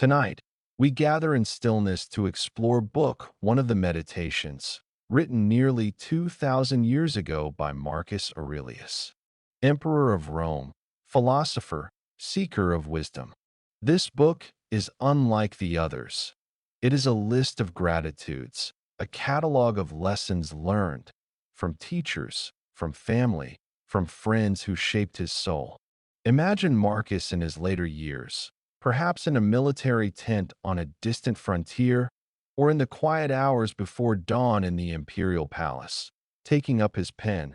Tonight, we gather in stillness to explore Book One of the Meditations, written nearly 2,000 years ago by Marcus Aurelius, Emperor of Rome, philosopher, seeker of wisdom. This book is unlike the others. It is a list of gratitudes, a catalog of lessons learned from teachers, from family, from friends who shaped his soul. Imagine Marcus in his later years, perhaps in a military tent on a distant frontier, or in the quiet hours before dawn in the imperial palace, taking up his pen,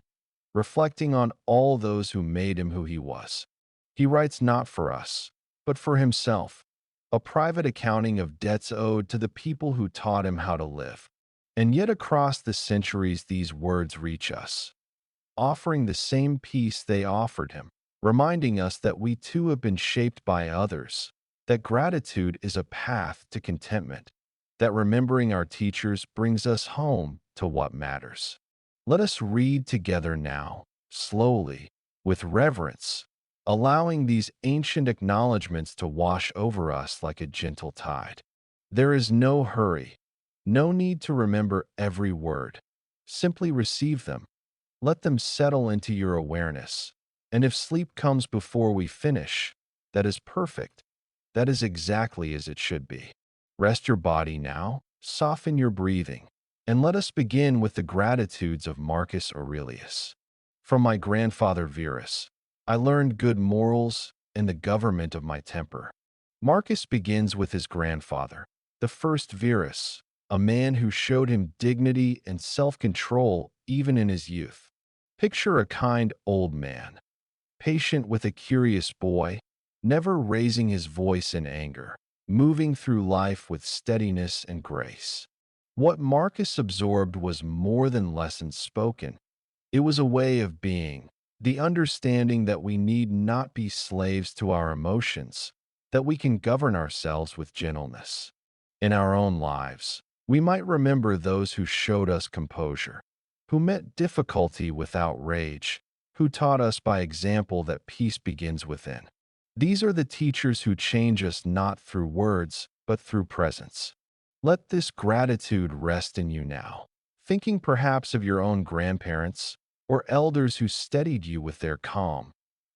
reflecting on all those who made him who he was. He writes not for us, but for himself, a private accounting of debts owed to the people who taught him how to live. And yet across the centuries these words reach us, offering the same peace they offered him, reminding us that we too have been shaped by others, that gratitude is a path to contentment, that remembering our teachers brings us home to what matters. Let us read together now, slowly, with reverence, allowing these ancient acknowledgments to wash over us like a gentle tide. There is no hurry, no need to remember every word. Simply receive them. Let them settle into your awareness. And if sleep comes before we finish, that is perfect. That is exactly as it should be. Rest your body now, soften your breathing, and let us begin with the gratitudes of Marcus Aurelius. From my grandfather Verus, I learned good morals and the government of my temper. Marcus begins with his grandfather, the first Verus, a man who showed him dignity and self-control even in his youth. Picture a kind old man, patient with a curious boy, never raising his voice in anger, moving through life with steadiness and grace. What Marcus absorbed was more than lessons spoken. It was a way of being, the understanding that we need not be slaves to our emotions, that we can govern ourselves with gentleness. In our own lives, we might remember those who showed us composure, who met difficulty without rage, who taught us by example that peace begins within. These are the teachers who change us not through words, but through presence. Let this gratitude rest in you now, thinking perhaps of your own grandparents or elders who steadied you with their calm,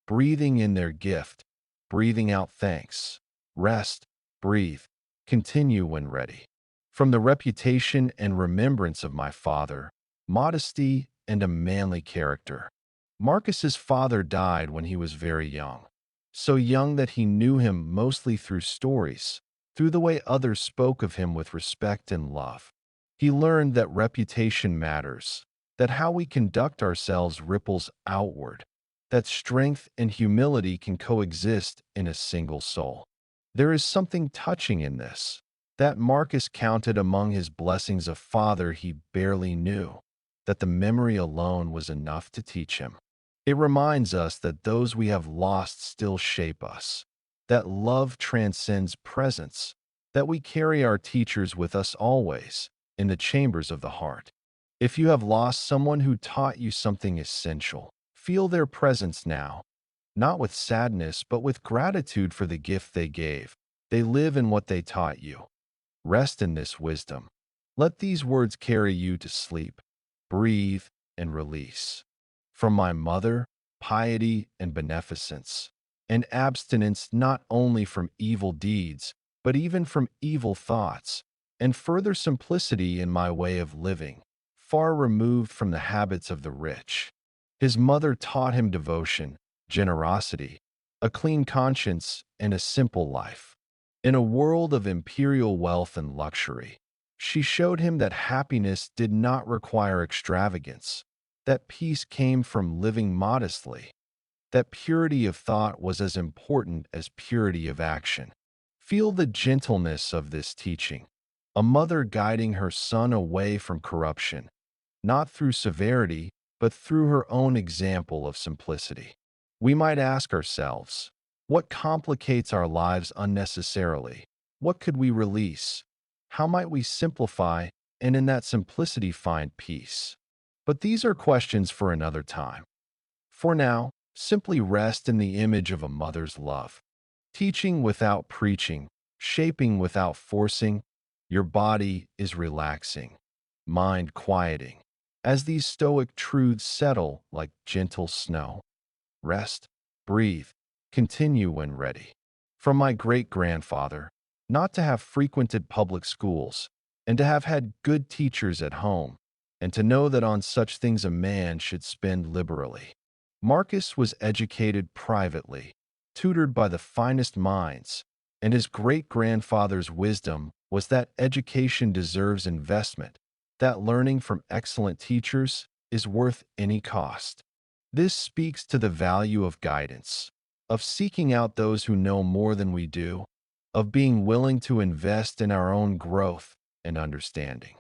breathing in their gift, breathing out thanks. Rest, breathe, continue when ready. From the reputation and remembrance of my father, modesty and a manly character. Marcus's father died when he was very young, so young that he knew him mostly through stories, through the way others spoke of him with respect and love. He learned that reputation matters, that how we conduct ourselves ripples outward, that strength and humility can coexist in a single soul. There is something touching in this, that Marcus counted among his blessings a father he barely knew, that the memory alone was enough to teach him. It reminds us that those we have lost still shape us, that love transcends presence, that we carry our teachers with us always, in the chambers of the heart. If you have lost someone who taught you something essential, feel their presence now, not with sadness but with gratitude for the gift they gave. They live in what they taught you. Rest in this wisdom. Let these words carry you to sleep. Breathe and release. From my mother, piety and beneficence, and abstinence not only from evil deeds, but even from evil thoughts, and further simplicity in my way of living, far removed from the habits of the rich. His mother taught him devotion, generosity, a clean conscience, and a simple life. In a world of imperial wealth and luxury, she showed him that happiness did not require extravagance, that peace came from living modestly, that purity of thought was as important as purity of action. Feel the gentleness of this teaching, a mother guiding her son away from corruption, not through severity, but through her own example of simplicity. We might ask ourselves, what complicates our lives unnecessarily? What could we release? How might we simplify and in that simplicity find peace? But these are questions for another time. For now, simply rest in the image of a mother's love, teaching without preaching, shaping without forcing, your body is relaxing, mind quieting. As these Stoic truths settle like gentle snow, rest, breathe, continue when ready. From my great-grandfather, not to have frequented public schools, and to have had good teachers at home, and to know that on such things a man should spend liberally. Marcus was educated privately, tutored by the finest minds, and his great-grandfather's wisdom was that education deserves investment, that learning from excellent teachers is worth any cost. This speaks to the value of guidance, of seeking out those who know more than we do, of being willing to invest in our own growth and understanding.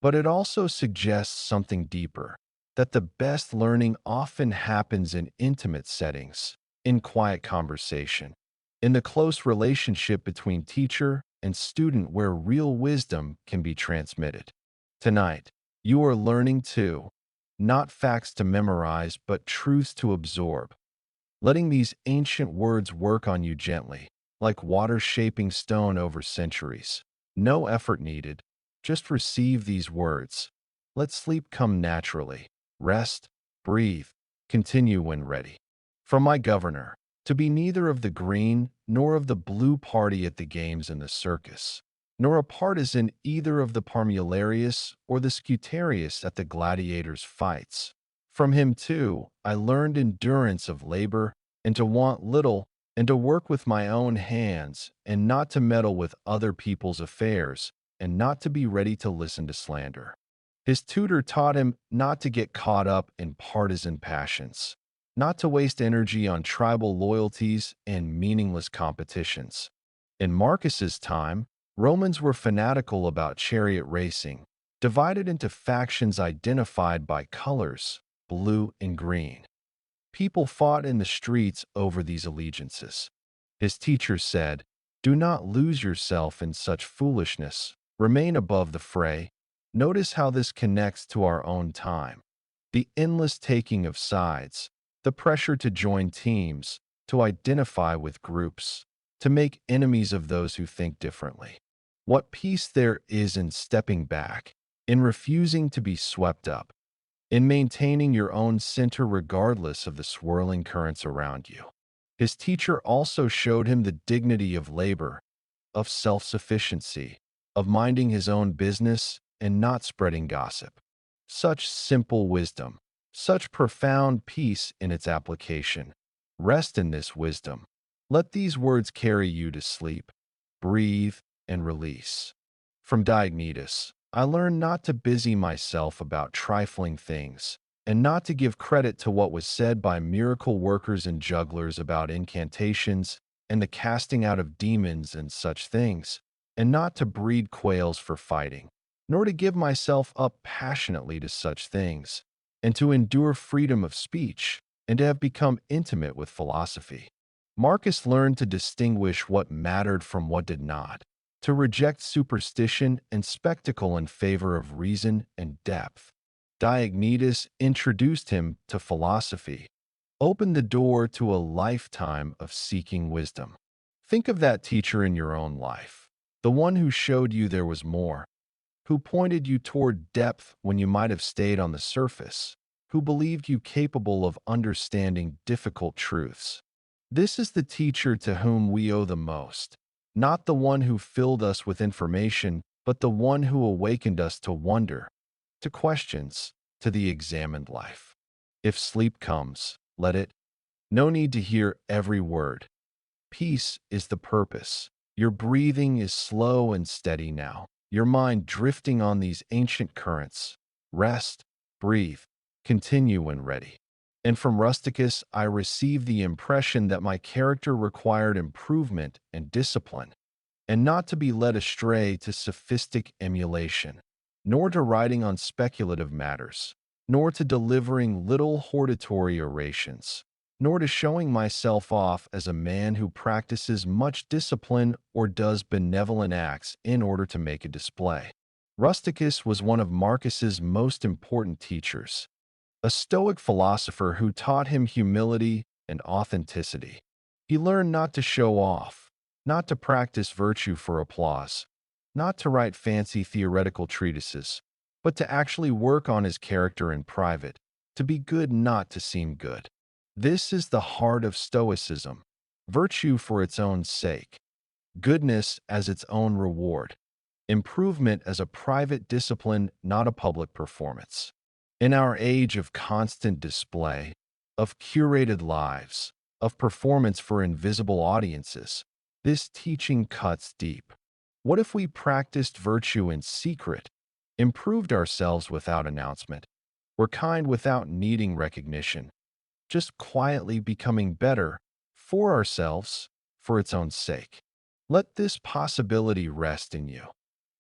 But it also suggests something deeper, that the best learning often happens in intimate settings, in quiet conversation, in the close relationship between teacher and student where real wisdom can be transmitted. Tonight, you are learning too, not facts to memorize, but truths to absorb, letting these ancient words work on you gently, like water shaping stone over centuries. No effort needed, just receive these words. Let sleep come naturally. Rest, breathe, continue when ready. From my governor, to be neither of the green nor of the blue party at the games and the circus, nor a partisan either of the Parmularius or the Scutarius at the gladiators' fights. From him, too, I learned endurance of labor, and to want little, and to work with my own hands, and not to meddle with other people's affairs, and not to be ready to listen to slander. His tutor taught him not to get caught up in partisan passions, not to waste energy on tribal loyalties and meaningless competitions. In Marcus's time, Romans were fanatical about chariot racing, divided into factions identified by colors, blue and green. People fought in the streets over these allegiances. His teacher said, "Do not lose yourself in such foolishness. Remain above the fray." Notice how this connects to our own time. The endless taking of sides, the pressure to join teams, to identify with groups, to make enemies of those who think differently. What peace there is in stepping back, in refusing to be swept up, in maintaining your own center regardless of the swirling currents around you. His teacher also showed him the dignity of labor, of self-sufficiency, of minding his own business and not spreading gossip. Such simple wisdom, such profound peace in its application. Rest in this wisdom. Let these words carry you to sleep, breathe, and release. From Diognetus, I learned not to busy myself about trifling things, and not to give credit to what was said by miracle workers and jugglers about incantations and the casting out of demons and such things, and not to breed quails for fighting, nor to give myself up passionately to such things, and to endure freedom of speech, and to have become intimate with philosophy. Marcus learned to distinguish what mattered from what did not, to reject superstition and spectacle in favor of reason and depth. Diognetus introduced him to philosophy, opened the door to a lifetime of seeking wisdom. Think of that teacher in your own life, the one who showed you there was more, who pointed you toward depth when you might have stayed on the surface, who believed you capable of understanding difficult truths. This is the teacher to whom we owe the most, not the one who filled us with information, but the one who awakened us to wonder, to questions, to the examined life. If sleep comes, let it. No need to hear every word. Peace is the purpose. Your breathing is slow and steady now, your mind drifting on these ancient currents. Rest, breathe, continue when ready. And from Rusticus, I received the impression that my character required improvement and discipline, and not to be led astray to sophistic emulation, nor to writing on speculative matters, nor to delivering little hortatory orations, nor to showing myself off as a man who practices much discipline or does benevolent acts in order to make a display. Rusticus was one of Marcus's most important teachers, a Stoic philosopher who taught him humility and authenticity. He learned not to show off, not to practice virtue for applause, not to write fancy theoretical treatises, but to actually work on his character in private, to be good not to seem good. This is the heart of Stoicism, virtue for its own sake, goodness as its own reward, improvement as a private discipline, not a public performance. In our age of constant display, of curated lives, of performance for invisible audiences, this teaching cuts deep. What if we practiced virtue in secret, improved ourselves without announcement, were kind without needing recognition, just quietly becoming better for ourselves, for its own sake? Let this possibility rest in you,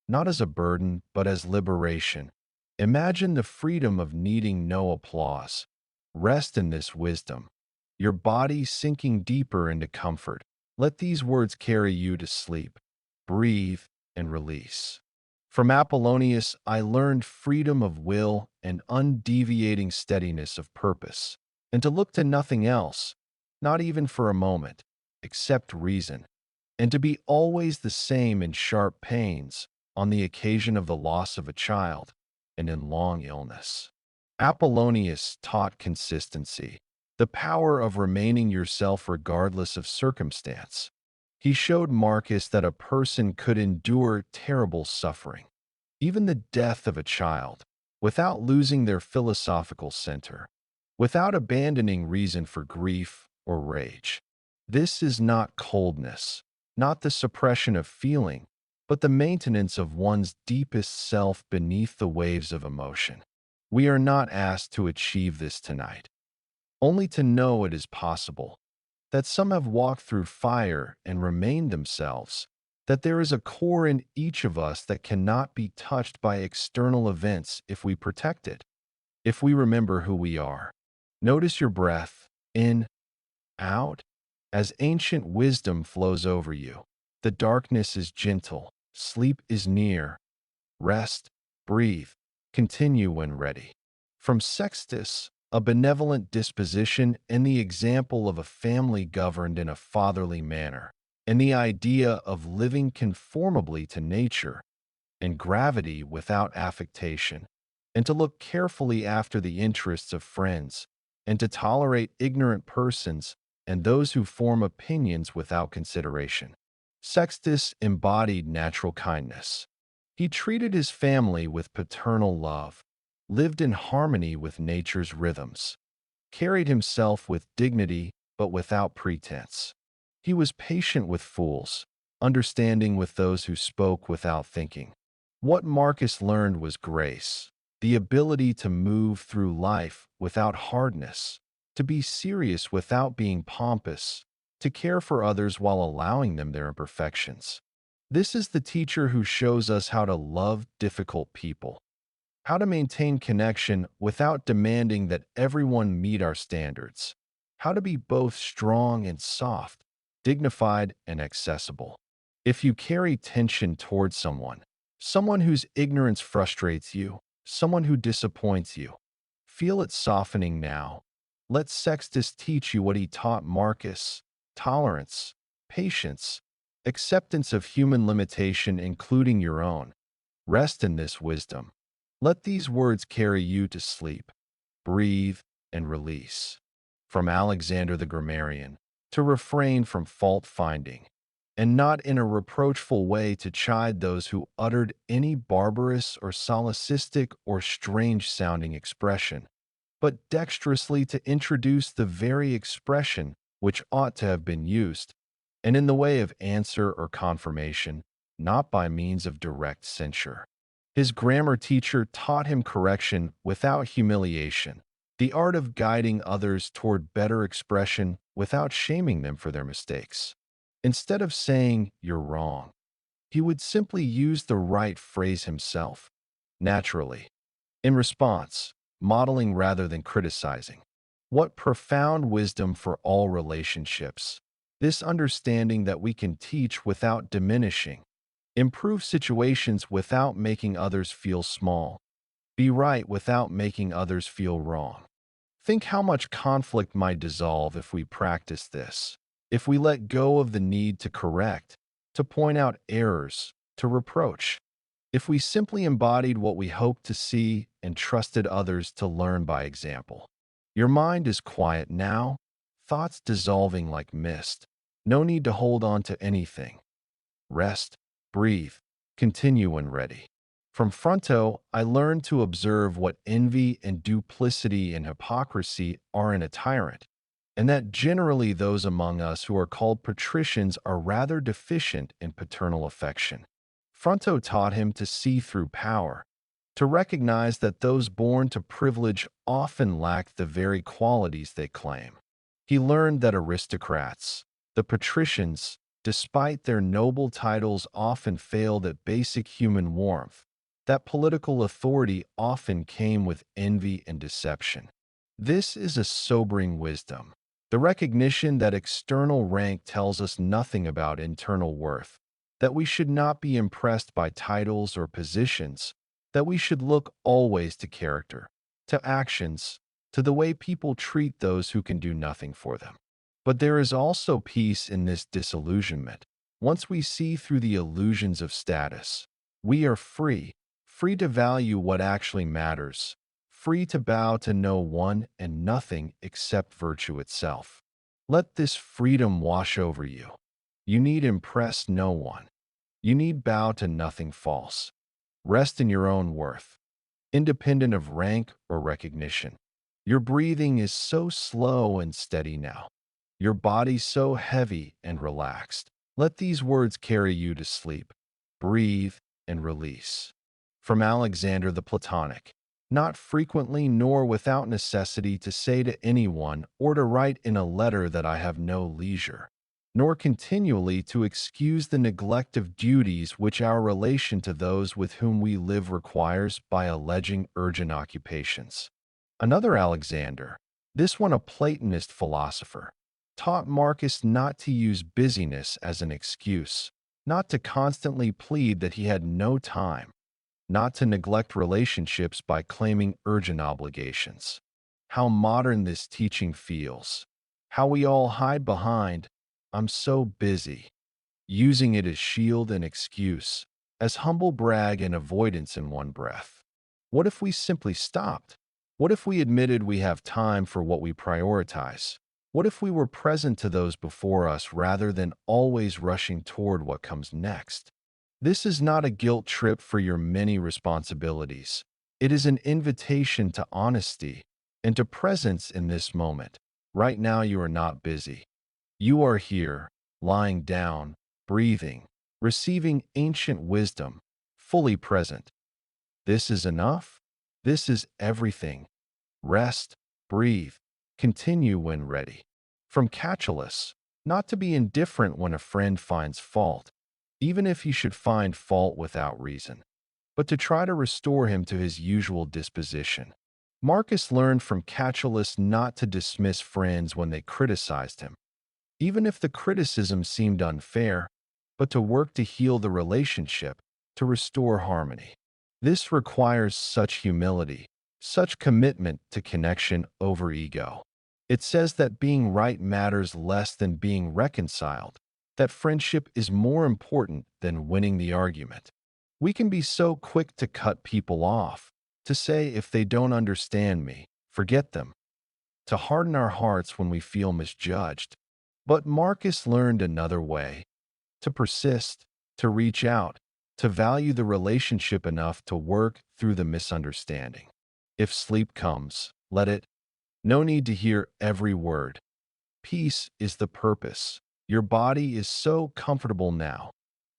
not as a burden, but as liberation. Imagine the freedom of needing no applause. Rest in this wisdom, your body sinking deeper into comfort. Let these words carry you to sleep, breathe, and release. From Apollonius, I learned freedom of will and undeviating steadiness of purpose, and to look to nothing else, not even for a moment, except reason, and to be always the same in sharp pains, on the occasion of the loss of a child, and in long illness. Apollonius taught consistency, the power of remaining yourself regardless of circumstance. He showed Marcus that a person could endure terrible suffering, even the death of a child, without losing their philosophical center, without abandoning reason for grief or rage. This is not coldness, not the suppression of feeling, but the maintenance of one's deepest self beneath the waves of emotion. We are not asked to achieve this tonight, only to know it is possible, that some have walked through fire and remained themselves, that there is a core in each of us that cannot be touched by external events if we protect it, if we remember who we are. Notice your breath, in, out, as ancient wisdom flows over you. The darkness is gentle, sleep is near. Rest, breathe, continue when ready. From Sextus, a benevolent disposition and the example of a family governed in a fatherly manner, and the idea of living conformably to nature, and gravity without affectation, and to look carefully after the interests of friends, and to tolerate ignorant persons and those who form opinions without consideration. Sextus embodied natural kindness. He treated his family with paternal love, lived in harmony with nature's rhythms, carried himself with dignity but without pretense. He was patient with fools, understanding with those who spoke without thinking. What Marcus learned was grace, the ability to move through life without hardness, to be serious without being pompous, to care for others while allowing them their imperfections. This is the teacher who shows us how to love difficult people, how to maintain connection without demanding that everyone meet our standards, how to be both strong and soft, dignified and accessible. If you carry tension towards someone, someone whose ignorance frustrates you, someone who disappoints you, feel it softening now. Let Sextus teach you what he taught Marcus: tolerance, patience, acceptance of human limitation, including your own. Rest in this wisdom. Let these words carry you to sleep, breathe, and release. From Alexander the Grammarian, to refrain from fault-finding, and not in a reproachful way to chide those who uttered any barbarous or solecistic or strange-sounding expression, but dexterously to introduce the very expression which ought to have been used, and in the way of answer or confirmation, not by means of direct censure. His grammar teacher taught him correction without humiliation, the art of guiding others toward better expression without shaming them for their mistakes. Instead of saying, "You're wrong," he would simply use the right phrase himself, naturally. In response, modeling rather than criticizing. What profound wisdom for all relationships! This understanding that we can teach without diminishing, improve situations without making others feel small, be right without making others feel wrong. Think how much conflict might dissolve if we practice this. if we let go of the need to correct, to point out errors, to reproach, if we simply embodied what we hoped to see and trusted others to learn by example. Your mind is quiet now, thoughts dissolving like mist. No need to hold on to anything. Rest, breathe, continue when ready. From Fronto, I learned to observe what envy and duplicity and hypocrisy are in a tyrant, and that generally those among us who are called patricians are rather deficient in paternal affection. Fronto taught him to see through power, to recognize that those born to privilege often lack the very qualities they claim. He learned that aristocrats, the patricians, despite their noble titles, often failed at basic human warmth, that political authority often came with envy and deception. This is a sobering wisdom, the recognition that external rank tells us nothing about internal worth, that we should not be impressed by titles or positions, that we should look always to character, to actions, to the way people treat those who can do nothing for them. But there is also peace in this disillusionment. Once we see through the illusions of status, we are free, free to value what actually matters, free to bow to no one and nothing except virtue itself. Let this freedom wash over you. You need impress no one. You need bow to nothing false. Rest in your own worth, independent of rank or recognition. Your breathing is so slow and steady now. Your body so heavy and relaxed. Let these words carry you to sleep. Breathe and release. From Alexander the Platonic. Not frequently nor without necessity to say to anyone or to write in a letter that I have no leisure, nor continually to excuse the neglect of duties which our relation to those with whom we live requires by alleging urgent occupations. Another Alexander, this one a Platonist philosopher, taught Marcus not to use busyness as an excuse, not to constantly plead that he had no time, not to neglect relationships by claiming urgent obligations. How modern this teaching feels. How we all hide behind, "I'm so busy," using it as shield and excuse, as humble brag and avoidance in one breath. What if we simply stopped? What if we admitted we have time for what we prioritize? What if we were present to those before us rather than always rushing toward what comes next? This is not a guilt trip for your many responsibilities. It is an invitation to honesty and to presence in this moment. Right now, you are not busy. You are here, lying down, breathing, receiving ancient wisdom, fully present. This is enough. This is everything. Rest, breathe, continue when ready. From Catullus, not to be indifferent when a friend finds fault, even if he should find fault without reason, but to try to restore him to his usual disposition. Marcus learned from Catullus not to dismiss friends when they criticized him, even if the criticism seemed unfair, but to work to heal the relationship, to restore harmony. This requires such humility, such commitment to connection over ego. It says that being right matters less than being reconciled, that friendship is more important than winning the argument. We can be so quick to cut people off, to say if they don't understand me, forget them, to harden our hearts when we feel misjudged. But Marcus learned another way, to persist, to reach out, to value the relationship enough to work through the misunderstanding. If sleep comes, let it. No need to hear every word. Peace is the purpose. Your body is so comfortable now,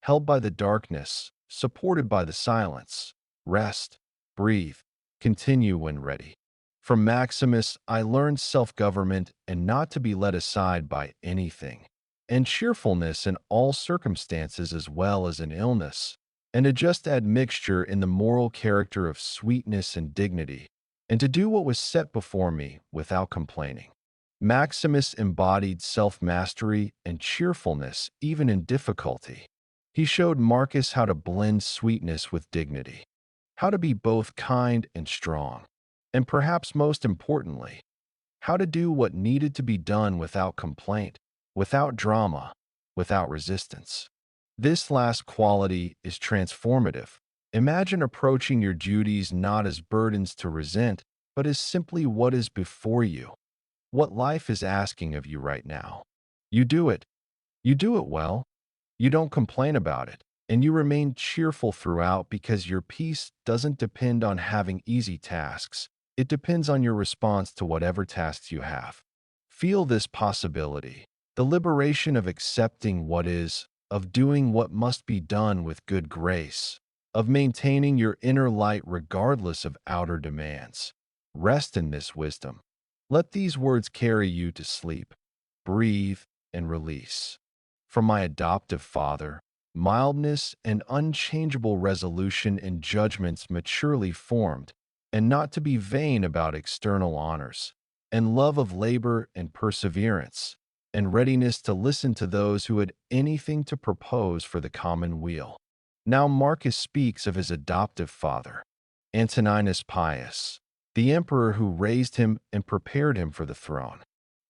held by the darkness, supported by the silence. Rest, breathe, continue when ready. From Maximus, I learned self-government and not to be led aside by anything, and cheerfulness in all circumstances as well as in illness, and a just admixture in the moral character of sweetness and dignity, and to do what was set before me without complaining. Maximus embodied self-mastery and cheerfulness even in difficulty. He showed Marcus how to blend sweetness with dignity, how to be both kind and strong, and perhaps most importantly, how to do what needed to be done without complaint, without drama, without resistance. This last quality is transformative. Imagine approaching your duties not as burdens to resent, but as simply what is before you, what life is asking of you right now. You do it. You do it well. You don't complain about it, and you remain cheerful throughout because your peace doesn't depend on having easy tasks. It depends on your response to whatever tasks you have. Feel this possibility, the liberation of accepting what is, of doing what must be done with good grace, of maintaining your inner light regardless of outer demands. Rest in this wisdom. Let these words carry you to sleep. Breathe and release. From my adoptive father, mildness and unchangeable resolution in judgments maturely formed, and not to be vain about external honors, and love of labor and perseverance, and readiness to listen to those who had anything to propose for the common weal. Now Marcus speaks of his adoptive father, Antoninus Pius, the emperor who raised him and prepared him for the throne.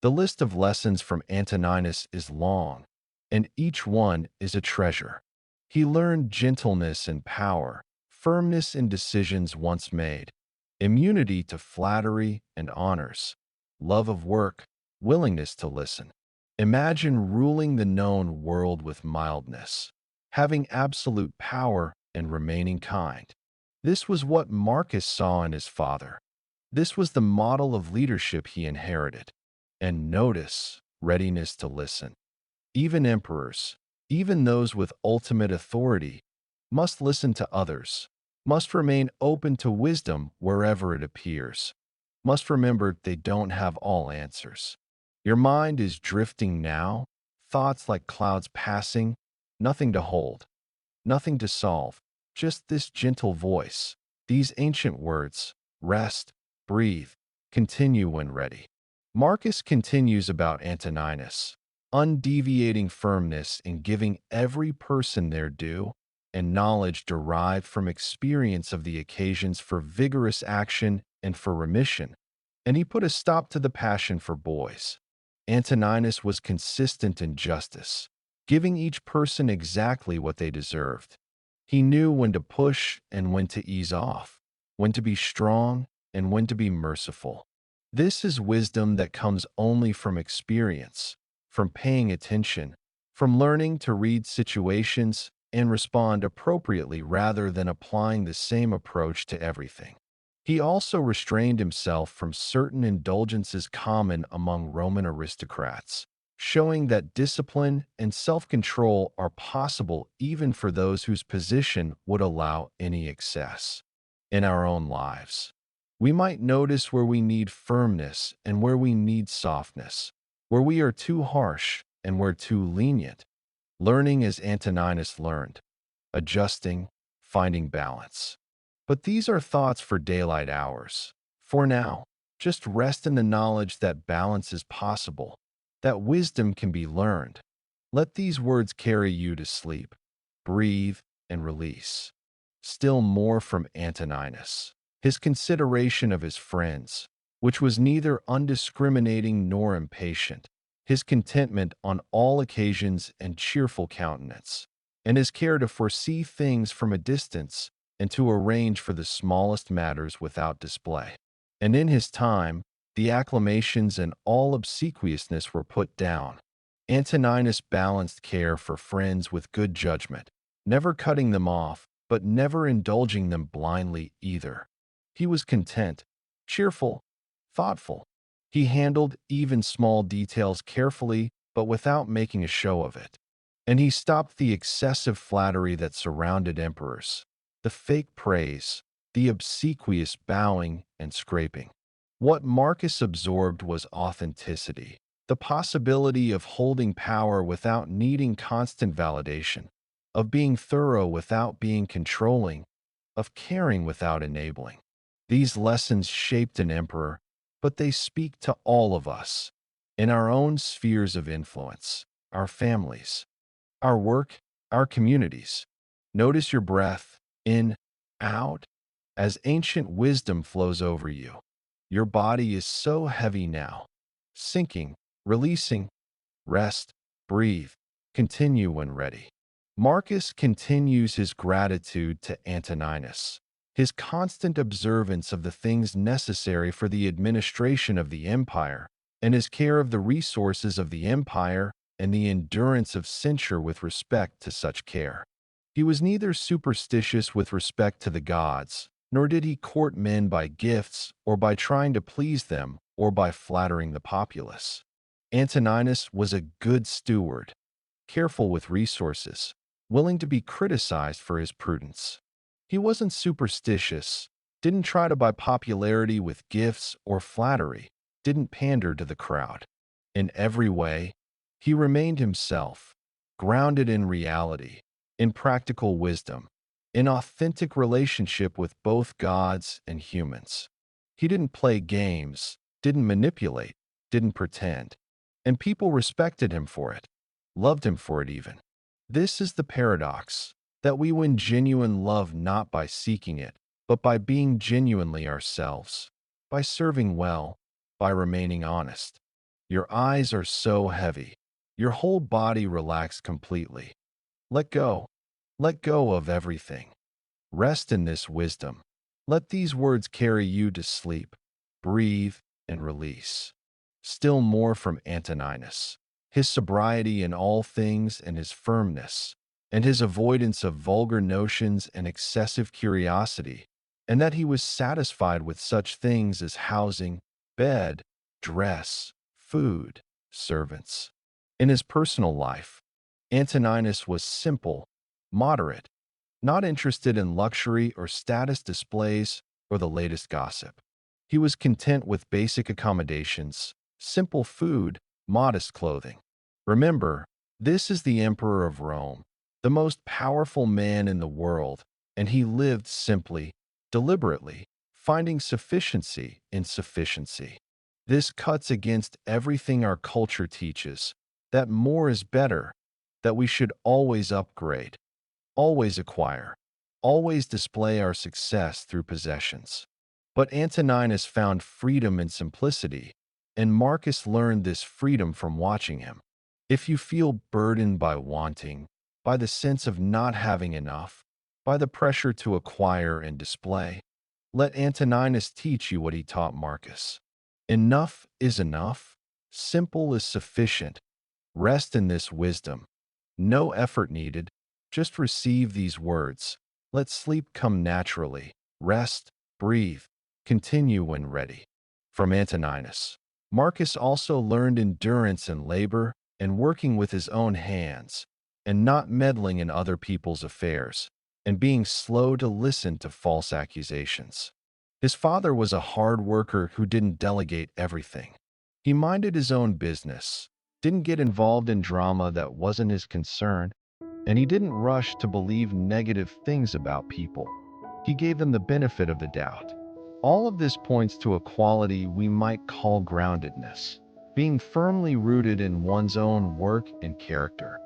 The list of lessons from Antoninus is long, and each one is a treasure. He learned gentleness and power, firmness in decisions once made, immunity to flattery and honors, love of work, willingness to listen. Imagine ruling the known world with mildness, having absolute power and remaining kind. This was what Marcus saw in his father. This was the model of leadership he inherited. And notice readiness to listen. Even emperors, even those with ultimate authority, must listen to others, must remain open to wisdom wherever it appears, must remember they don't have all answers. Your mind is drifting now, thoughts like clouds passing, nothing to hold, nothing to solve, just this gentle voice, these ancient words: rest, breathe, continue when ready. Marcus continues about Antoninus, undeviating firmness in giving every person their due, and knowledge derived from experience of the occasions for vigorous action and for remission, and he put a stop to the passion for boys. Antoninus was consistent in justice, giving each person exactly what they deserved. He knew when to push and when to ease off, when to be strong and when to be merciful. This is wisdom that comes only from experience, from paying attention, from learning to read situations and respond appropriately rather than applying the same approach to everything. He also restrained himself from certain indulgences common among Roman aristocrats, showing that discipline and self-control are possible even for those whose position would allow any excess. In our own lives, we might notice where we need firmness and where we need softness, where we are too harsh and where too lenient, learning as Antoninus learned, adjusting, finding balance. But these are thoughts for daylight hours. For now, just rest in the knowledge that balance is possible, that wisdom can be learned. Let these words carry you to sleep. Breathe and release. Still more from Antoninus. His consideration of his friends, which was neither undiscriminating nor impatient, his contentment on all occasions and cheerful countenance, and his care to foresee things from a distance and to arrange for the smallest matters without display. And in his time, the acclamations and all obsequiousness were put down. Antoninus balanced care for friends with good judgment, never cutting them off, but never indulging them blindly either. He was content, cheerful, thoughtful. He handled even small details carefully, but without making a show of it. And he stopped the excessive flattery that surrounded emperors, the fake praise, the obsequious bowing and scraping. What Marcus absorbed was authenticity, the possibility of holding power without needing constant validation, of being thorough without being controlling, of caring without enabling. These lessons shaped an emperor, but they speak to all of us in our own spheres of influence, our families, our work, our communities. Notice your breath, in, out, as ancient wisdom flows over you. Your body is so heavy now, sinking, releasing, rest, breathe, continue when ready. Marcus continues his gratitude to Antoninus, his constant observance of the things necessary for the administration of the empire, and his care of the resources of the empire and the endurance of censure with respect to such care. He was neither superstitious with respect to the gods, nor did he court men by gifts or by trying to please them or by flattering the populace. Antoninus was a good steward, careful with resources, willing to be criticized for his prudence. He wasn't superstitious, didn't try to buy popularity with gifts or flattery, didn't pander to the crowd. In every way, he remained himself, grounded in reality, in practical wisdom, in authentic relationship with both gods and humans. He didn't play games, didn't manipulate, didn't pretend, and people respected him for it, loved him for it even. This is the paradox, that we win genuine love not by seeking it, but by being genuinely ourselves, by serving well, by remaining honest. Your eyes are so heavy, your whole body relaxed completely. Let go. Let go of everything. Rest in this wisdom. Let these words carry you to sleep. Breathe and release. Still more from Antoninus. His sobriety in all things and his firmness, and his avoidance of vulgar notions and excessive curiosity, and that he was satisfied with such things as housing, bed, dress, food, servants. In his personal life, Antoninus was simple, moderate, not interested in luxury or status displays or the latest gossip. He was content with basic accommodations, simple food, modest clothing. Remember, this is the Emperor of Rome, the most powerful man in the world, and he lived simply, deliberately, finding sufficiency in sufficiency. This cuts against everything our culture teaches, that more is better, that we should always upgrade, always acquire, always display our success through possessions. But Antoninus found freedom in simplicity, and Marcus learned this freedom from watching him. If you feel burdened by wanting, by the sense of not having enough, by the pressure to acquire and display, let Antoninus teach you what he taught Marcus. Enough is enough. Simple is sufficient. Rest in this wisdom. No effort needed. Just receive these words. Let sleep come naturally. Rest, breathe, continue when ready. From Antoninus. Marcus also learned endurance in labor and working with his own hands, and not meddling in other people's affairs, and being slow to listen to false accusations. His father was a hard worker who didn't delegate everything. He minded his own business, didn't get involved in drama that wasn't his concern, and he didn't rush to believe negative things about people. He gave them the benefit of the doubt. All of this points to a quality we might call groundedness, being firmly rooted in one's own work and character,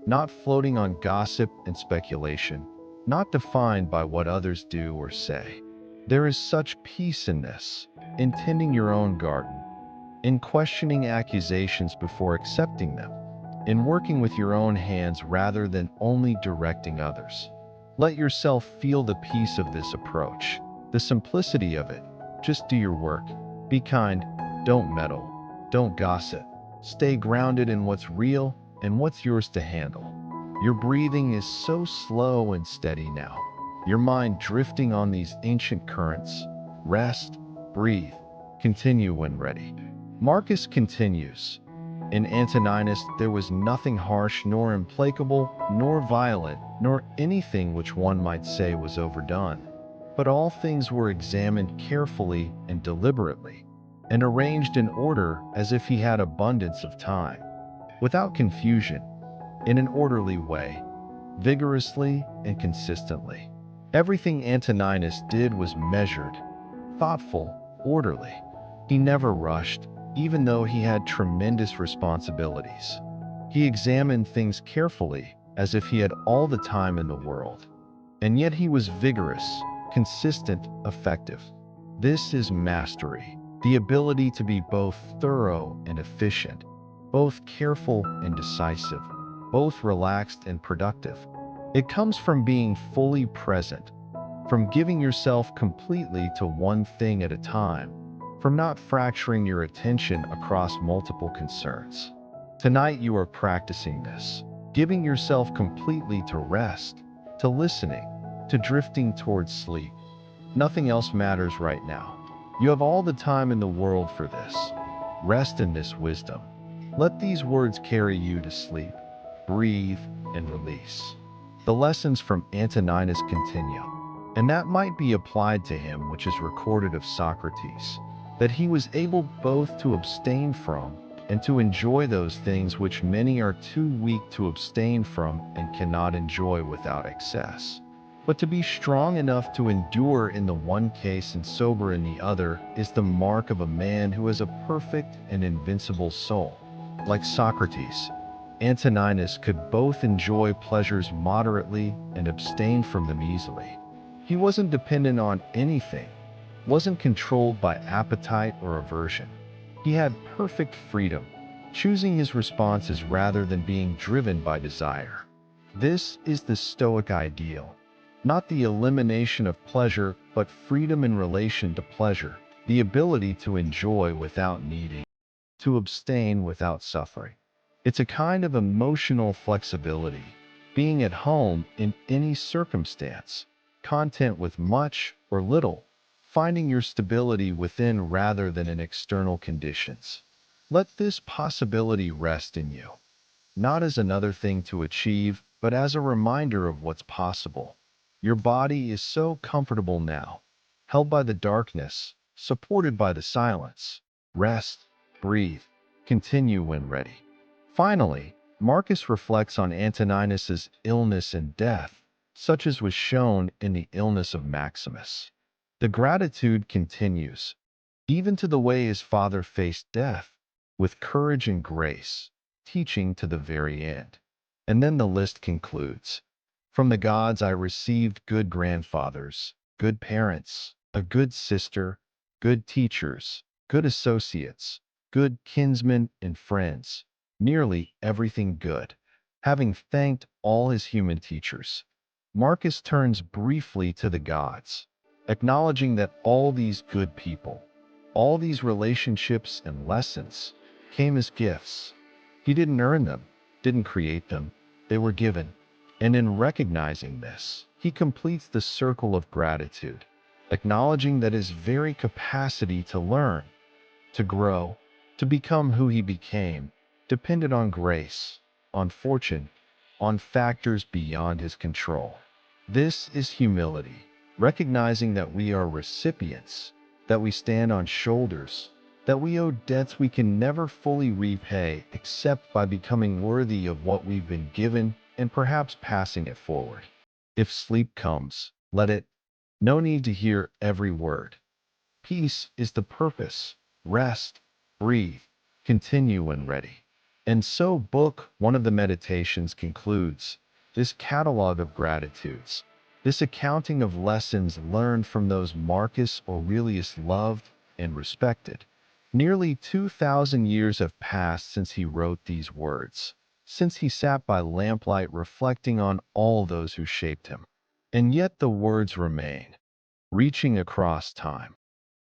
not floating on gossip and speculation, not defined by what others do or say. There is such peace in this, in tending your own garden, in questioning accusations before accepting them, in working with your own hands rather than only directing others. Let yourself feel the peace of this approach, the simplicity of it. Just do your work. Be kind. Don't meddle. Don't gossip. Stay grounded in what's real and what's yours to handle. Your breathing is so slow and steady now. Your mind drifting on these ancient currents. Rest, breathe, continue when ready. Marcus continues. In Antoninus there was nothing harsh nor implacable, nor violent, nor anything which one might say was overdone. But all things were examined carefully and deliberately, and arranged in order as if he had abundance of time, without confusion, in an orderly way, vigorously and consistently. Everything Antoninus did was measured, thoughtful, orderly. He never rushed, even though he had tremendous responsibilities. He examined things carefully, as if he had all the time in the world. And yet he was vigorous, consistent, effective. This is mastery, the ability to be both thorough and efficient, both careful and decisive, both relaxed and productive. It comes from being fully present, from giving yourself completely to one thing at a time, from not fracturing your attention across multiple concerns. Tonight you are practicing this, giving yourself completely to rest, to listening, to drifting towards sleep. Nothing else matters right now. You have all the time in the world for this. Rest in this wisdom. Let these words carry you to sleep. Breathe and release. The lessons from Antoninus continue, and that might be applied to him, which is recorded of Socrates, that he was able both to abstain from and to enjoy those things which many are too weak to abstain from and cannot enjoy without excess. But to be strong enough to endure in the one case and sober in the other is the mark of a man who has a perfect and invincible soul. Like Socrates, Antoninus could both enjoy pleasures moderately and abstain from them easily. He wasn't dependent on anything, wasn't controlled by appetite or aversion. He had perfect freedom, choosing his responses rather than being driven by desire. This is the Stoic ideal. Not the elimination of pleasure, but freedom in relation to pleasure, the ability to enjoy without needing, to abstain without suffering. It's a kind of emotional flexibility, being at home in any circumstance, content with much or little, finding your stability within rather than in external conditions. Let this possibility rest in you, not as another thing to achieve, but as a reminder of what's possible. Your body is so comfortable now, held by the darkness, supported by the silence. Rest, breathe, continue when ready. Finally, Marcus reflects on Antoninus's illness and death, such as was shown in the illness of Maximus. The gratitude continues, even to the way his father faced death, with courage and grace, teaching to the very end. And then the list concludes. From the gods I received good grandfathers, good parents, a good sister, good teachers, good associates, good kinsmen and friends, nearly everything good. Having thanked all his human teachers, Marcus turns briefly to the gods, acknowledging that all these good people, all these relationships and lessons came as gifts. He didn't earn them, didn't create them, they were given. And in recognizing this, he completes the circle of gratitude, acknowledging that his very capacity to learn, to grow, to become who he became, depended on grace, on fortune, on factors beyond his control. This is humility, recognizing that we are recipients, that we stand on shoulders, that we owe debts we can never fully repay except by becoming worthy of what we've been given and perhaps passing it forward. If sleep comes, let it. No need to hear every word. Peace is the purpose. Rest, breathe, continue when ready. And so Book 1 of the Meditations concludes this catalog of gratitudes, this accounting of lessons learned from those Marcus Aurelius loved and respected. Nearly 2,000 years have passed since he wrote these words, since he sat by lamplight reflecting on all those who shaped him. And yet the words remain, reaching across time,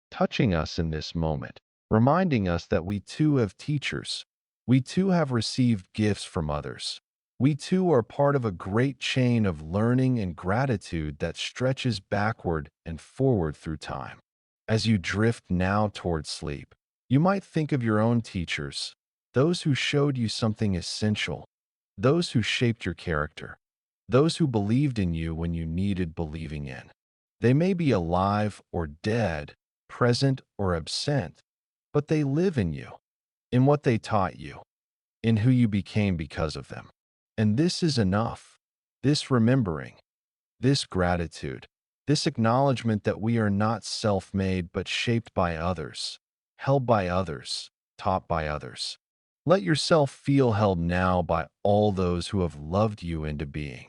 touching us in this moment, reminding us that we too have teachers. We too have received gifts from others. We too are part of a great chain of learning and gratitude that stretches backward and forward through time. As you drift now toward sleep, you might think of your own teachers, those who showed you something essential, those who shaped your character, those who believed in you when you needed believing in. They may be alive or dead, present or absent, but they live in you, in what they taught you, in who you became because of them. And this is enough. This remembering, this gratitude, this acknowledgement that we are not self-made but shaped by others, held by others, taught by others. Let yourself feel held now by all those who have loved you into being.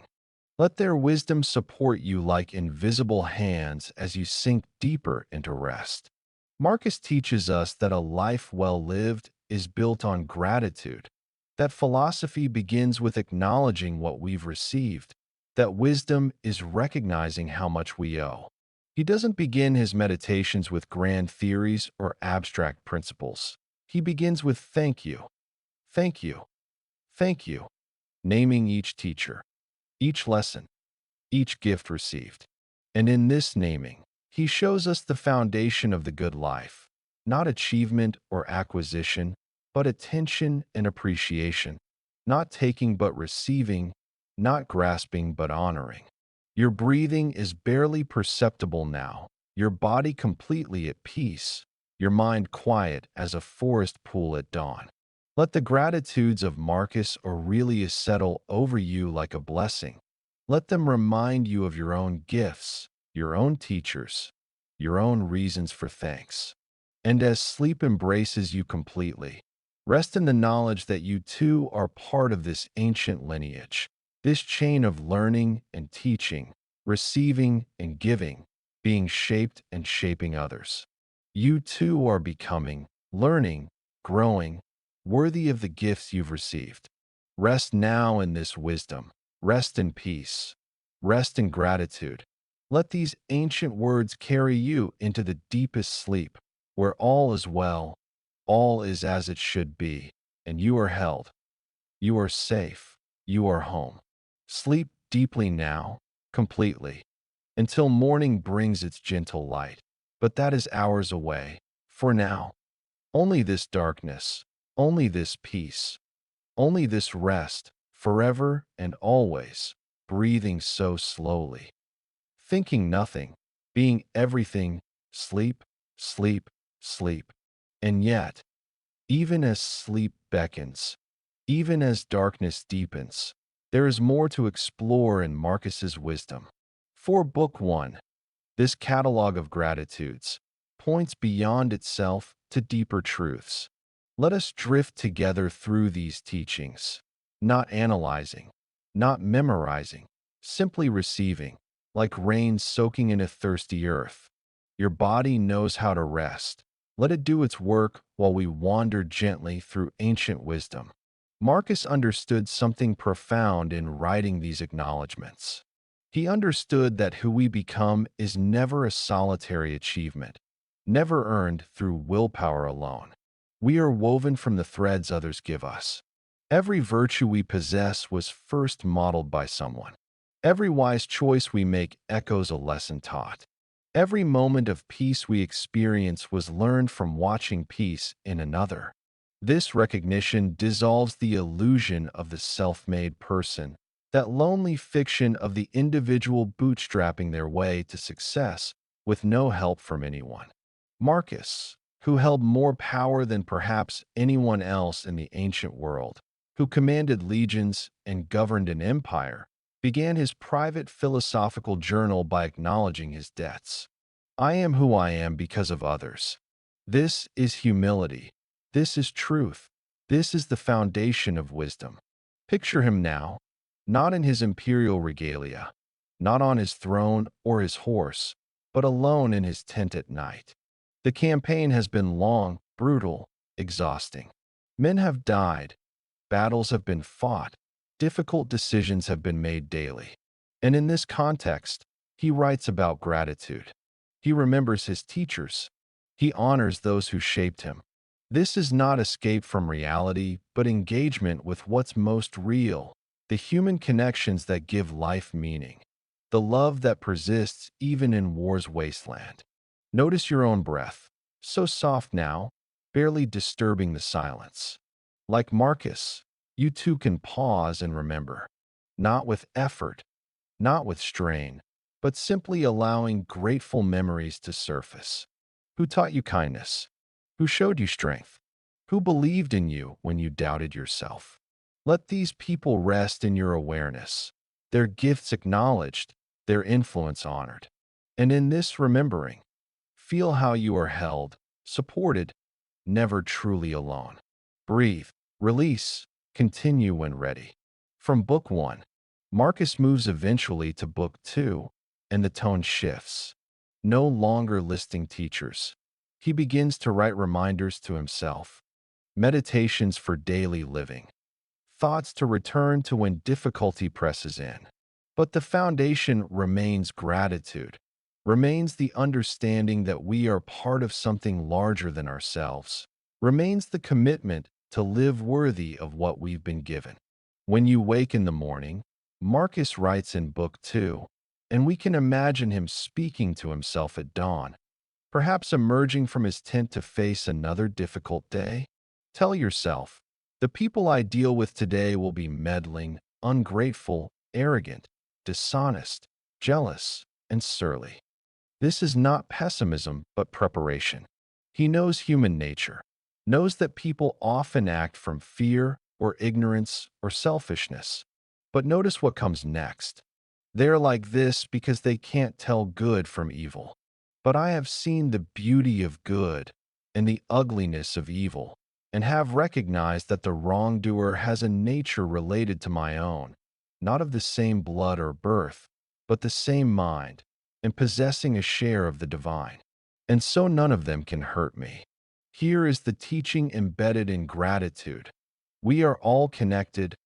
Let their wisdom support you like invisible hands as you sink deeper into rest. Marcus teaches us that a life well lived is built on gratitude, that philosophy begins with acknowledging what we've received, that wisdom is recognizing how much we owe. He doesn't begin his meditations with grand theories or abstract principles. He begins with thank you, thank you, thank you, naming each teacher, each lesson, each gift received. And in this naming, he shows us the foundation of the good life, not achievement or acquisition, but attention and appreciation, not taking but receiving, not grasping but honoring. Your breathing is barely perceptible now, your body completely at peace, your mind quiet as a forest pool at dawn. Let the gratitudes of Marcus Aurelius settle over you like a blessing. Let them remind you of your own gifts, your own teachers, your own reasons for thanks. And as sleep embraces you completely, rest in the knowledge that you too are part of this ancient lineage, this chain of learning and teaching, receiving and giving, being shaped and shaping others. You too are becoming, learning, growing, worthy of the gifts you've received. Rest now in this wisdom. Rest in peace. Rest in gratitude. Let these ancient words carry you into the deepest sleep, where all is well, all is as it should be, and you are held. You are safe. You are home. Sleep deeply now, completely, until morning brings its gentle light. But that is hours away. For now, only this darkness, only this peace, only this rest, forever and always, breathing so slowly, thinking nothing, being everything, sleep, sleep, sleep. And yet, even as sleep beckons, even as darkness deepens, there is more to explore in Marcus's wisdom. For Book 1, this catalog of gratitudes points beyond itself to deeper truths. Let us drift together through these teachings, not analyzing, not memorizing, simply receiving, like rain soaking in a thirsty earth. Your body knows how to rest. Let it do its work while we wander gently through ancient wisdom. Marcus understood something profound in writing these acknowledgments. He understood that who we become is never a solitary achievement, never earned through willpower alone. We are woven from the threads others give us. Every virtue we possess was first modeled by someone. Every wise choice we make echoes a lesson taught. Every moment of peace we experience was learned from watching peace in another. This recognition dissolves the illusion of the self-made person, that lonely fiction of the individual bootstrapping their way to success with no help from anyone. Marcus, who held more power than perhaps anyone else in the ancient world, who commanded legions and governed an empire, began his private philosophical journal by acknowledging his debts. I am who I am because of others. This is humility. This is truth. This is the foundation of wisdom. Picture him now, not in his imperial regalia, not on his throne or his horse, but alone in his tent at night. The campaign has been long, brutal, exhausting. Men have died, battles have been fought, difficult decisions have been made daily. And in this context, he writes about gratitude. He remembers his teachers. He honors those who shaped him. This is not escape from reality, but engagement with what's most real, the human connections that give life meaning, the love that persists even in war's wasteland. Notice your own breath, so soft now, barely disturbing the silence. Like Marcus, you too can pause and remember, not with effort, not with strain, but simply allowing grateful memories to surface. Who taught you kindness? Who showed you strength? Who believed in you when you doubted yourself? Let these people rest in your awareness, their gifts acknowledged, their influence honored. And in this remembering, feel how you are held, supported, never truly alone. Breathe, release, continue when ready. From Book 1, Marcus moves eventually to Book 2, and the tone shifts. No longer listing teachers, he begins to write reminders to himself. meditations for daily living, thoughts to return to when difficulty presses in. But the foundation remains gratitude, remains the understanding that we are part of something larger than ourselves, remains the commitment to live worthy of what we've been given. When you wake in the morning, Marcus writes in Book 2, and we can imagine him speaking to himself at dawn, perhaps emerging from his tent to face another difficult day. Tell yourself, the people I deal with today will be meddling, ungrateful, arrogant, dishonest, jealous, and surly. This is not pessimism, but preparation. He knows human nature, knows that people often act from fear or ignorance or selfishness. But notice what comes next. They're like this because they can't tell good from evil. But I have seen the beauty of good and the ugliness of evil, and have recognized that the wrongdoer has a nature related to my own, not of the same blood or birth, but the same mind, and possessing a share of the divine. And so none of them can hurt me. Here is the teaching embedded in gratitude. We are all connected,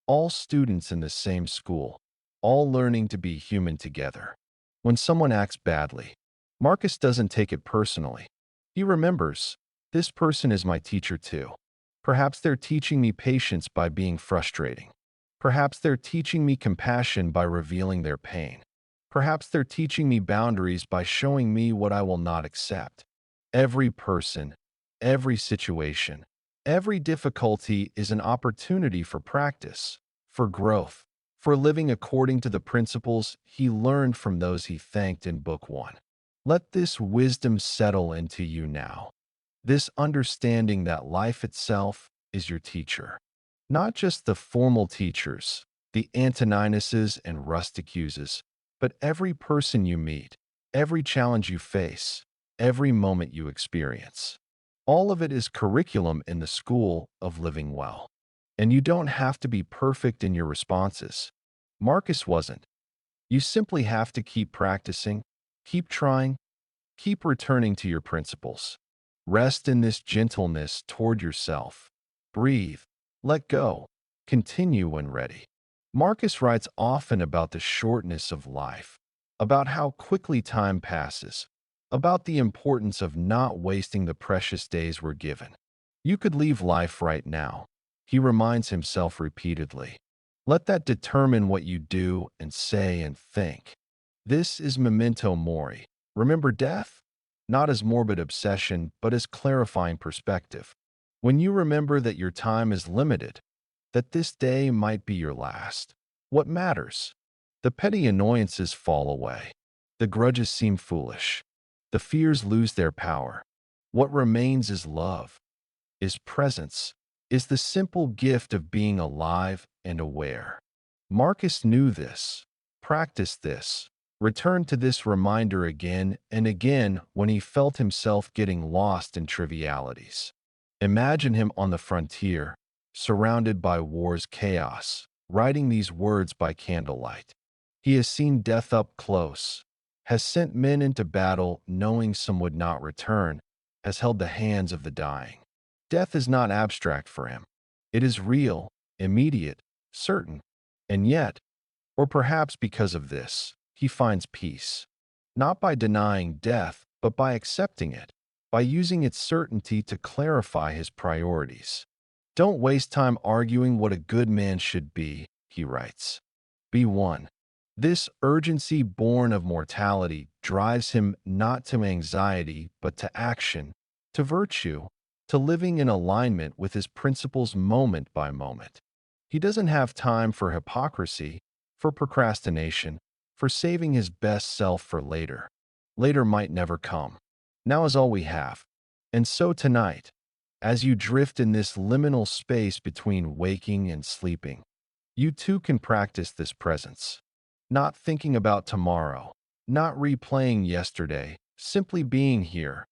all students in the same school, all learning to be human together. When someone acts badly, Marcus doesn't take it personally. He remembers, this person is my teacher too. Perhaps they're teaching me patience by being frustrating. Perhaps they're teaching me compassion by revealing their pain. Perhaps they're teaching me boundaries by showing me what I will not accept. Every person, every situation, every difficulty is an opportunity for practice, for growth, for living according to the principles he learned from those he thanked in Book 1. Let this wisdom settle into you now. This understanding that life itself is your teacher. Not just the formal teachers, the Antoninuses and Rusticuses, but every person you meet, every challenge you face, every moment you experience. All of it is curriculum in the school of living well. And you don't have to be perfect in your responses. Marcus wasn't. You simply have to keep practicing, keep trying, keep returning to your principles. Rest in this gentleness toward yourself. Breathe, let go, continue when ready. Marcus writes often about the shortness of life, about how quickly time passes, about the importance of not wasting the precious days we're given. You could leave life right now, he reminds himself repeatedly. Let that determine what you do and say and think. This is memento mori. Remember death? Not as morbid obsession, but as clarifying perspective. When you remember that your time is limited, that this day might be your last, what matters? The petty annoyances fall away. The grudges seem foolish. The fears lose their power. What remains is love, is presence, is the simple gift of being alive and aware. Marcus knew this, practiced this, returned to this reminder again and again when he felt himself getting lost in trivialities. Imagine him on the frontier, surrounded by war's chaos, writing these words by candlelight. He has seen death up close, has sent men into battle knowing some would not return, has held the hands of the dying. Death is not abstract for him. It is real, immediate, certain, and yet, or perhaps because of this, he finds peace, not by denying death, but by accepting it, by using its certainty to clarify his priorities. Don't waste time arguing what a good man should be, he writes. Be one. This urgency born of mortality drives him not to anxiety, but to action, to virtue, to living in alignment with his principles moment by moment. He doesn't have time for hypocrisy, for procrastination, for saving his best self for later. Later might never come. Now is all we have. And so tonight, as you drift in this liminal space between waking and sleeping, you too can practice this presence. Not thinking about tomorrow, not replaying yesterday, simply being here,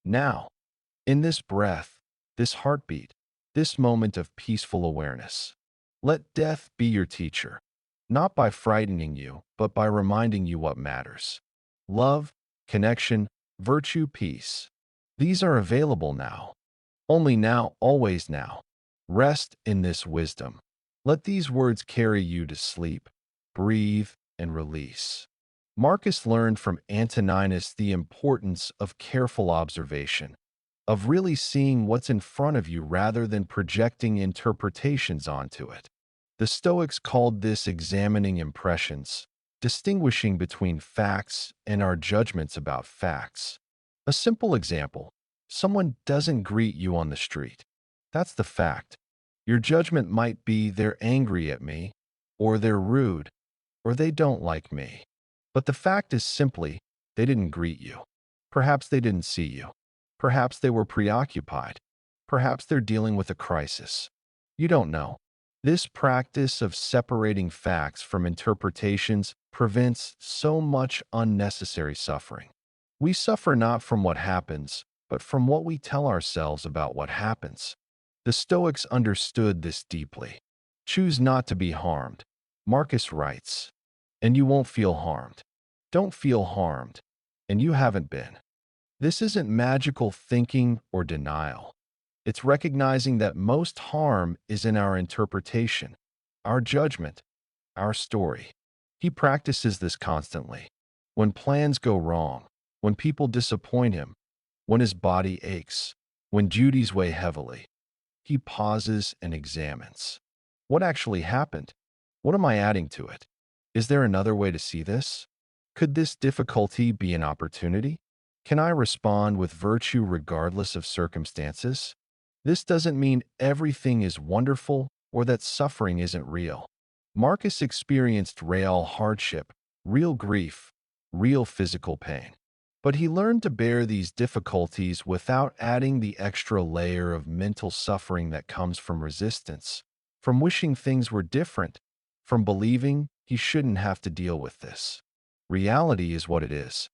now, in this breath, this heartbeat, this moment of peaceful awareness. Let death be your teacher, not by frightening you, but by reminding you what matters. Love, connection, virtue, peace. These are available now. Only now, always now. Rest in this wisdom. Let these words carry you to sleep, breathe, and release. Marcus learned from Antoninus the importance of careful observation, of really seeing what's in front of you rather than projecting interpretations onto it. The Stoics called this examining impressions, distinguishing between facts and our judgments about facts. A simple example: someone doesn't greet you on the street. That's the fact. Your judgment might be they're angry at me, or they're rude, or they don't like me. But the fact is simply they didn't greet you. Perhaps they didn't see you. Perhaps they were preoccupied. Perhaps they're dealing with a crisis. You don't know. This practice of separating facts from interpretations prevents so much unnecessary suffering. We suffer not from what happens, but from what we tell ourselves about what happens. The Stoics understood this deeply. Choose not to be harmed. Marcus writes, and you won't feel harmed. Don't feel harmed, and you haven't been. This isn't magical thinking or denial. It's recognizing that most harm is in our interpretation, our judgment, our story. He practices this constantly. When plans go wrong, when people disappoint him, when his body aches, when duties weigh heavily, he pauses and examines. What actually happened? What am I adding to it? Is there another way to see this? Could this difficulty be an opportunity? Can I respond with virtue regardless of circumstances? This doesn't mean everything is wonderful or that suffering isn't real. Marcus experienced real hardship, real grief, real physical pain. But he learned to bear these difficulties without adding the extra layer of mental suffering that comes from resistance, from wishing things were different, from believing he shouldn't have to deal with this. Reality is what it is.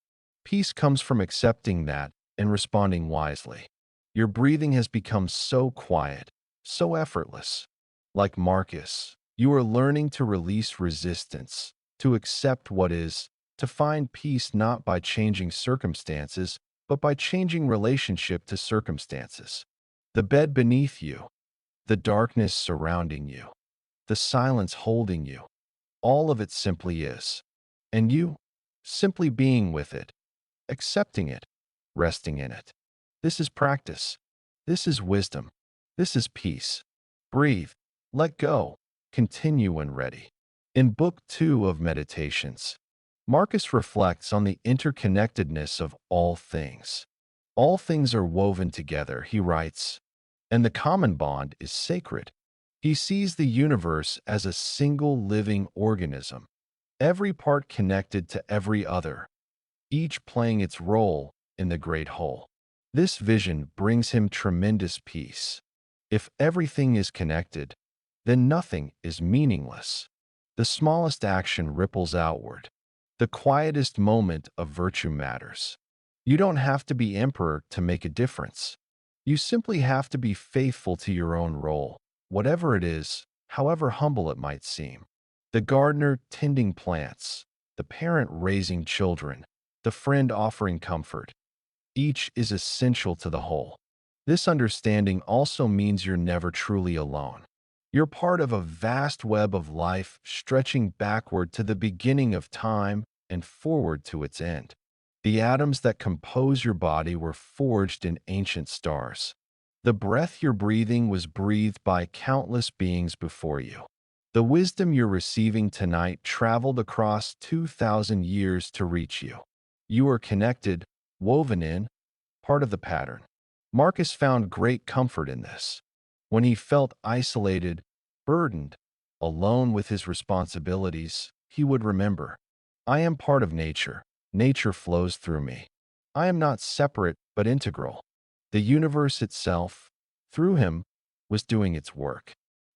Peace comes from accepting that and responding wisely. Your breathing has become so quiet, so effortless. Like Marcus, you are learning to release resistance, to accept what is, to find peace not by changing circumstances, but by changing relationship to circumstances. The bed beneath you, the darkness surrounding you, the silence holding you, all of it simply is. And you, simply being with it, accepting it, resting in it. This is practice. This is wisdom. This is peace. Breathe, let go, continue when ready. In Book 2 of Meditations, Marcus reflects on the interconnectedness of all things. All things are woven together, he writes, and the common bond is sacred. He sees the universe as a single living organism, every part connected to every other, each playing its role in the great whole. This vision brings him tremendous peace. If everything is connected, then nothing is meaningless. The smallest action ripples outward. The quietest moment of virtue matters. You don't have to be emperor to make a difference. You simply have to be faithful to your own role, whatever it is, however humble it might seem. The gardener tending plants, the parent raising children, the friend offering comfort. Each is essential to the whole. This understanding also means you're never truly alone. You're part of a vast web of life stretching backward to the beginning of time and forward to its end. The atoms that compose your body were forged in ancient stars. The breath you're breathing was breathed by countless beings before you. The wisdom you're receiving tonight traveled across 2,000 years to reach you. You are connected, woven in, part of the pattern. Marcus found great comfort in this. When he felt isolated, burdened, alone with his responsibilities, he would remember, I am part of nature. Nature flows through me. I am not separate but integral. The universe itself, through him, was doing its work.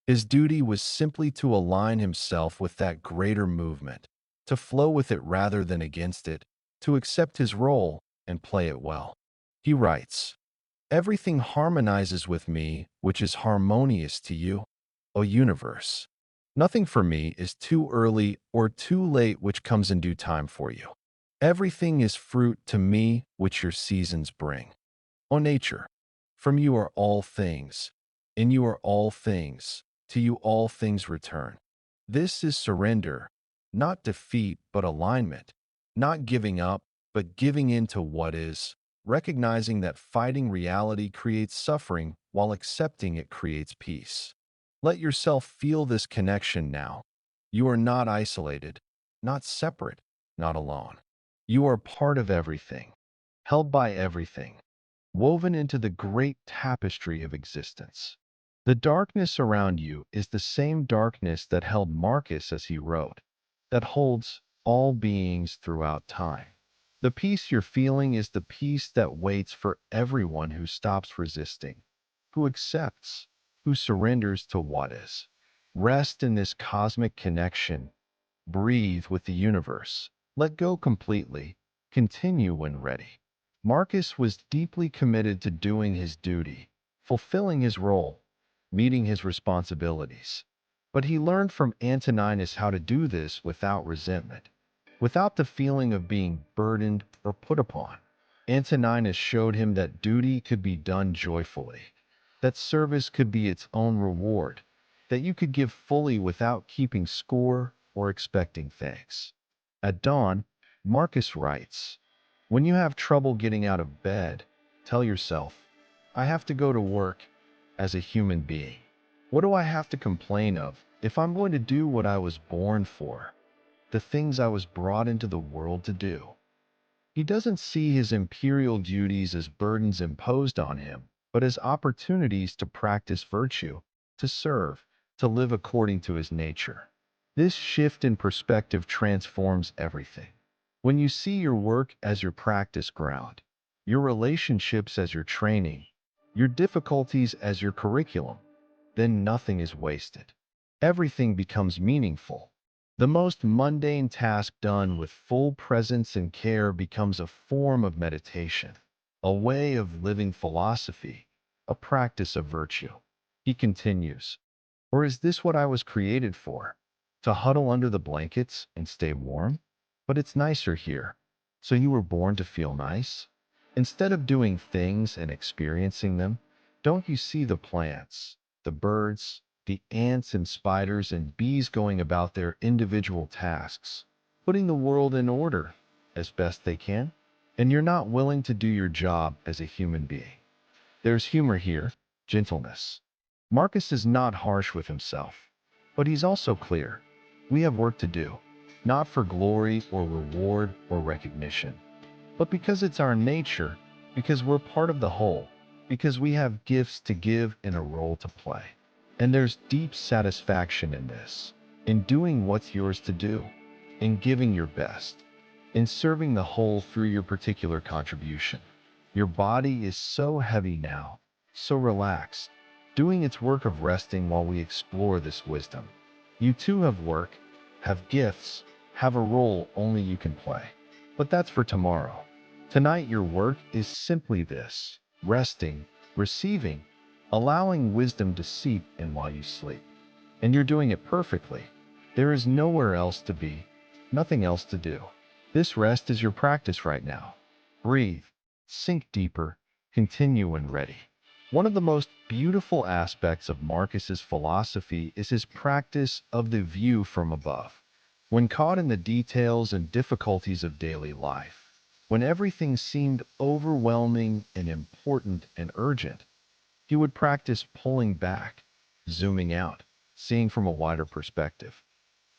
His duty was simply to align himself with that greater movement, to flow with it rather than against it, to accept his role and play it well. He writes, everything harmonizes with me, which is harmonious to you, O universe. Nothing for me is too early or too late, which comes in due time for you. Everything is fruit to me, which your seasons bring. O nature, From you are all things, in you are all things, to you all things return. This is surrender, not defeat, but alignment, not giving up, but giving in to what is, recognizing that fighting reality creates suffering while accepting it creates peace. Let yourself feel this connection now. You are not isolated, not separate, not alone. You are part of everything, held by everything, woven into the great tapestry of existence. The darkness around you is the same darkness that held Marcus as he wrote, that holds all beings throughout time. The peace you're feeling is the peace that waits for everyone who stops resisting, who accepts, who surrenders to what is. Rest in this cosmic connection. Breathe with the universe. Let go completely. Continue when ready. Marcus was deeply committed to doing his duty, fulfilling his role, meeting his responsibilities. But he learned from Antoninus how to do this without resentment, without the feeling of being burdened or put upon. Antoninus showed him that duty could be done joyfully, that service could be its own reward, that you could give fully without keeping score or expecting thanks. At dawn, Marcus writes, when you have trouble getting out of bed, tell yourself, I have to go to work as a human being. What do I have to complain of if I'm going to do what I was born for, the things I was brought into the world to do? He doesn't see his imperial duties as burdens imposed on him, but as opportunities to practice virtue, to serve, to live according to his nature. This shift in perspective transforms everything. When you see your work as your practice ground, your relationships as your training, your difficulties as your curriculum, then nothing is wasted. Everything becomes meaningful. The most mundane task done with full presence and care becomes a form of meditation, a way of living philosophy, a practice of virtue. He continues, or is this what I was created for? To huddle under the blankets and stay warm? But it's nicer here. So you were born to feel nice? Instead of doing things and experiencing them, don't you see the plants, the birds, the ants and spiders and bees going about their individual tasks, putting the world in order as best they can? And you're not willing to do your job as a human being. There's humor here, gentleness. Marcus is not harsh with himself, but he's also clear. We have work to do, not for glory or reward or recognition, but because it's our nature, because we're part of the whole, because we have gifts to give and a role to play. And there's deep satisfaction in this, in doing what's yours to do, in giving your best, in serving the whole through your particular contribution. Your body is so heavy now, so relaxed, doing its work of resting while we explore this wisdom. You too have work, have gifts, have a role only you can play. But that's for tomorrow. Tonight your work is simply this, resting, receiving, allowing wisdom to seep in while you sleep. And you're doing it perfectly. There is nowhere else to be, nothing else to do. This rest is your practice right now. Breathe, sink deeper, continue when ready. One of the most beautiful aspects of Marcus's philosophy is his practice of the view from above. When caught in the details and difficulties of daily life, when everything seemed overwhelming and important and urgent, he would practice pulling back, zooming out, seeing from a wider perspective.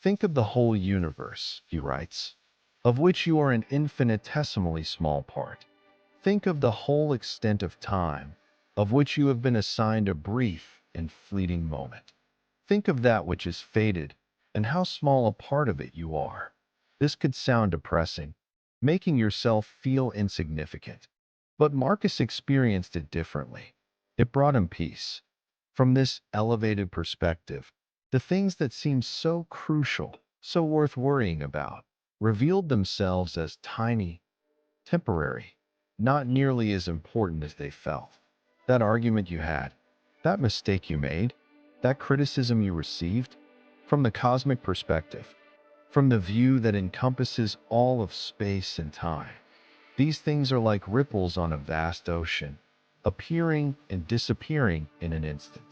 Think of the whole universe, he writes, of which you are an infinitesimally small part. Think of the whole extent of time, of which you have been assigned a brief and fleeting moment. Think of that which is fated, and how small a part of it you are. This could sound depressing, making yourself feel insignificant. But Marcus experienced it differently. It brought him peace. From this elevated perspective, the things that seemed so crucial, so worth worrying about, revealed themselves as tiny, temporary, not nearly as important as they felt. That argument you had, that mistake you made, that criticism you received, from the cosmic perspective, from the view that encompasses all of space and time, these things are like ripples on a vast ocean. appearing and disappearing in an instant.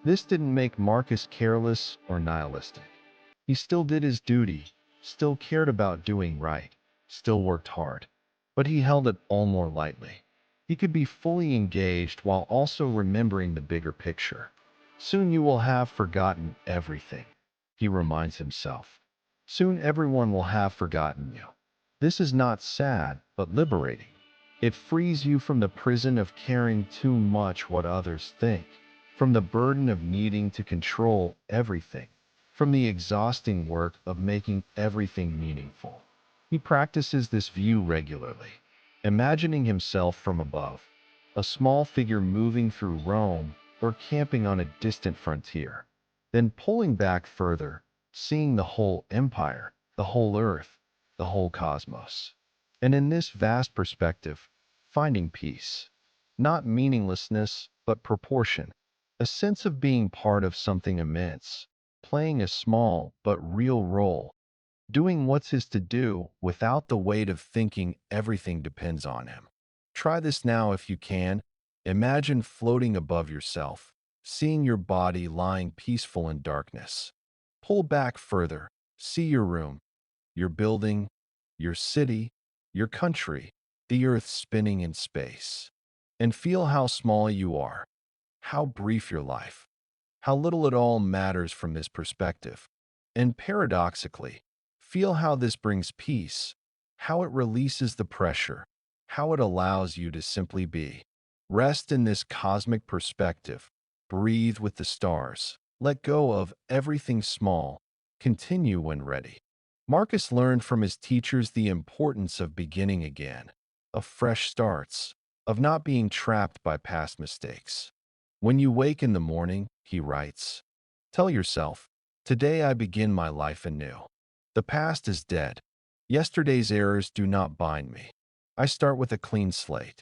This didn't make Marcus careless or nihilistic. He still did his duty, still cared about doing right, still worked hard. But he held it all more lightly. He could be fully engaged while also remembering the bigger picture. Soon you will have forgotten everything, he reminds himself. Soon everyone will have forgotten you. This is not sad, but liberating. It frees you from the prison of caring too much what others think, from the burden of needing to control everything, from the exhausting work of making everything meaningful. He practices this view regularly, imagining himself from above, a small figure moving through Rome or camping on a distant frontier, then pulling back further, seeing the whole empire, the whole earth, the whole cosmos. And in this vast perspective, finding peace, not meaninglessness, but proportion, a sense of being part of something immense, playing a small but real role, doing what's his to do without the weight of thinking everything depends on him. Try this now if you can. Imagine floating above yourself, seeing your body lying peaceful in darkness. Pull back further, see your room, your building, your city, your country, the earth spinning in space. And feel how small you are, how brief your life, how little it all matters from this perspective. And paradoxically, feel how this brings peace, how it releases the pressure, how it allows you to simply be. Rest in this cosmic perspective, breathe with the stars, let go of everything small, continue when ready. Marcus learned from his teachers the importance of beginning again, of fresh starts, of not being trapped by past mistakes. When you wake in the morning, he writes, tell yourself, today I begin my life anew. The past is dead. Yesterday's errors do not bind me. I start with a clean slate.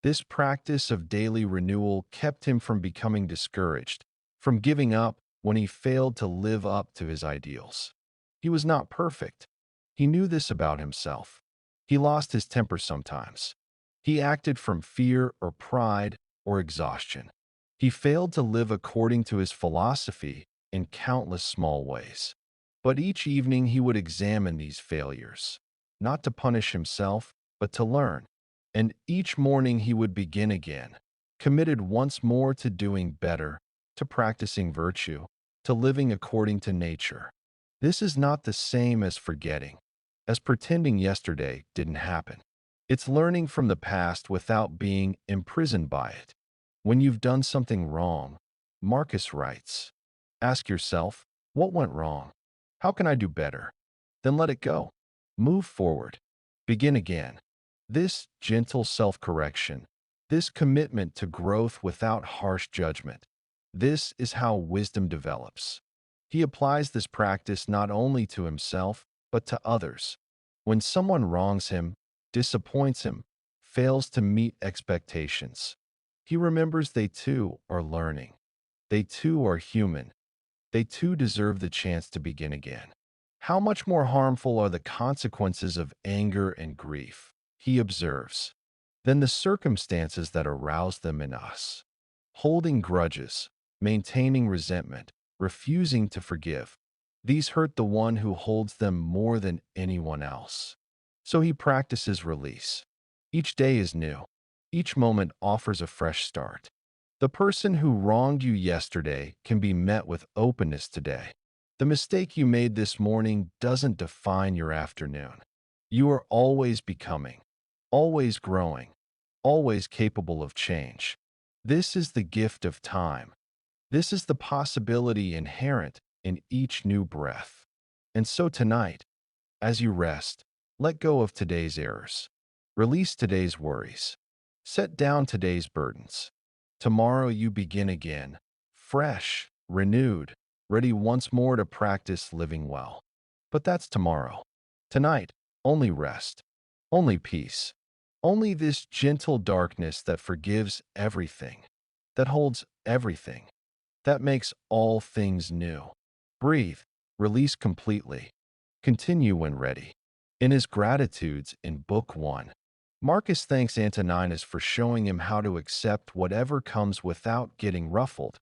This practice of daily renewal kept him from becoming discouraged, from giving up when he failed to live up to his ideals. He was not perfect. He knew this about himself. He lost his temper sometimes. He acted from fear or pride or exhaustion. He failed to live according to his philosophy in countless small ways. But each evening he would examine these failures, not to punish himself, but to learn. And each morning he would begin again, committed once more to doing better, to practicing virtue, to living according to nature. This is not the same as forgetting, as pretending yesterday didn't happen. It's learning from the past without being imprisoned by it. When you've done something wrong, Marcus writes, ask yourself, what went wrong? How can I do better? Then let it go. Move forward. Begin again. This gentle self-correction, this commitment to growth without harsh judgment, this is how wisdom develops. He applies this practice not only to himself, but to others. When someone wrongs him, disappoints him, fails to meet expectations, he remembers they too are learning. They too are human. They too deserve the chance to begin again. How much more harmful are the consequences of anger and grief, he observes, than the circumstances that arouse them in us. Holding grudges, maintaining resentment, refusing to forgive, these hurt the one who holds them more than anyone else. So he practices release. Each day is new. Each moment offers a fresh start. The person who wronged you yesterday can be met with openness today. The mistake you made this morning doesn't define your afternoon. You are always becoming, always growing, always capable of change. This is the gift of time. This is the possibility inherent in each new breath. And so tonight, as you rest, let go of today's errors. Release today's worries. Set down today's burdens. Tomorrow you begin again, fresh, renewed, ready once more to practice living well. But that's tomorrow. Tonight, only rest, only peace, only this gentle darkness that forgives everything, that holds everything, that makes all things new. Breathe, release completely. Continue when ready. In his Gratitudes in Book 1, Marcus thanks Antoninus for showing him how to accept whatever comes without getting ruffled,